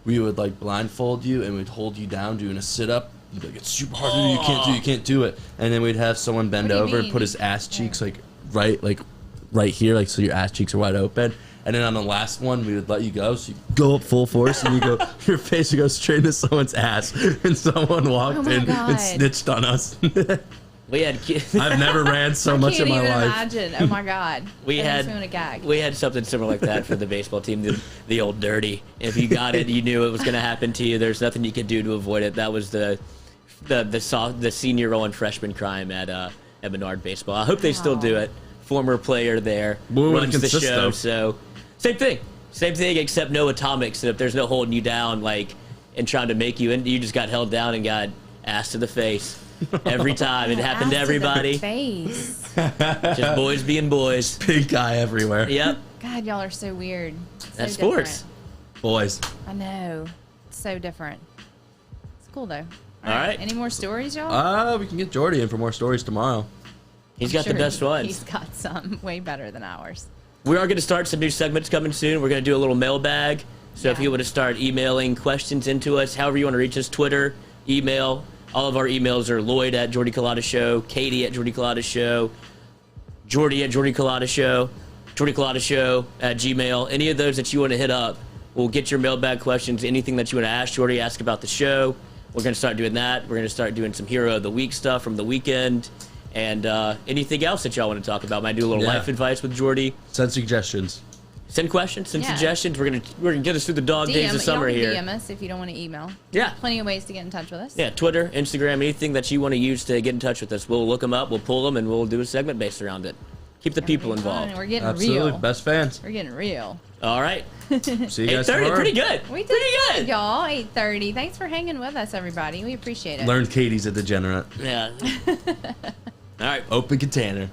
we would like blindfold you and we'd hold you down doing a sit-up. You'd be like, it's super hard to do, you can't do it. And then we'd have someone bend over and put his ass cheeks right here, like so your ass cheeks are wide open. And then on the last one, we would let you go. So you go up full force and you go, your face would go straight into someone's ass. And someone walked in and snitched on us. We had I've never ran so much in my life. I can't even imagine. Oh my God. We had something similar like that for the baseball team, the old dirty. If you got it, you knew it was going to happen to you. There's nothing you could do to avoid it. That was the senior role and freshman crime at Menard Baseball. I hope they still do it. Former player there runs the show, so same thing except no atomics. And if there's no holding you down, like and trying to make you, and you just got held down and got ass to the face every time. It happened to everybody. Face. Just boys being boys. Pink eye everywhere. Yep. God, y'all are so weird. That's sports. Boys. I know. It's so different. It's cool though. All right. Any more stories, y'all? We can get Jordy in for more stories tomorrow. He's got the best ones. He's got some way better than ours. We are going to start some new segments coming soon. We're going to do a little mailbag. So if you want to start emailing questions into us, however you want to reach us, Twitter, email. All of our emails are Lloyd at Jordy Culotta Show, Katie at Jordy Culotta Show, Jordy at Jordy Culotta Show, Jordy Culotta Show at Gmail. Any of those that you want to hit up, we'll get your mailbag questions. Anything that you want to ask Jordy, ask about the show. We're going to start doing that. We're going to start doing some Hero of the Week stuff from the weekend. And anything else that y'all want to talk about. Might do a little life advice with Jordy. Send suggestions. Send questions, send suggestions. We're gonna get us through the dog days of summer here. DM us if you don't want to email. Yeah. Plenty of ways to get in touch with us. Yeah, Twitter, Instagram, anything that you want to use to get in touch with us. We'll look them up, we'll pull them, and we'll do a segment based around it. Keep the people involved. We're getting Absolutely. real. Best fans. We're getting real. All right. See you guys 8:30, tomorrow. pretty good. We did pretty good. y'all. 8:30. Thanks for hanging with us, everybody. We appreciate it. Learn Katie's a degenerate. Yeah. All right. Open container.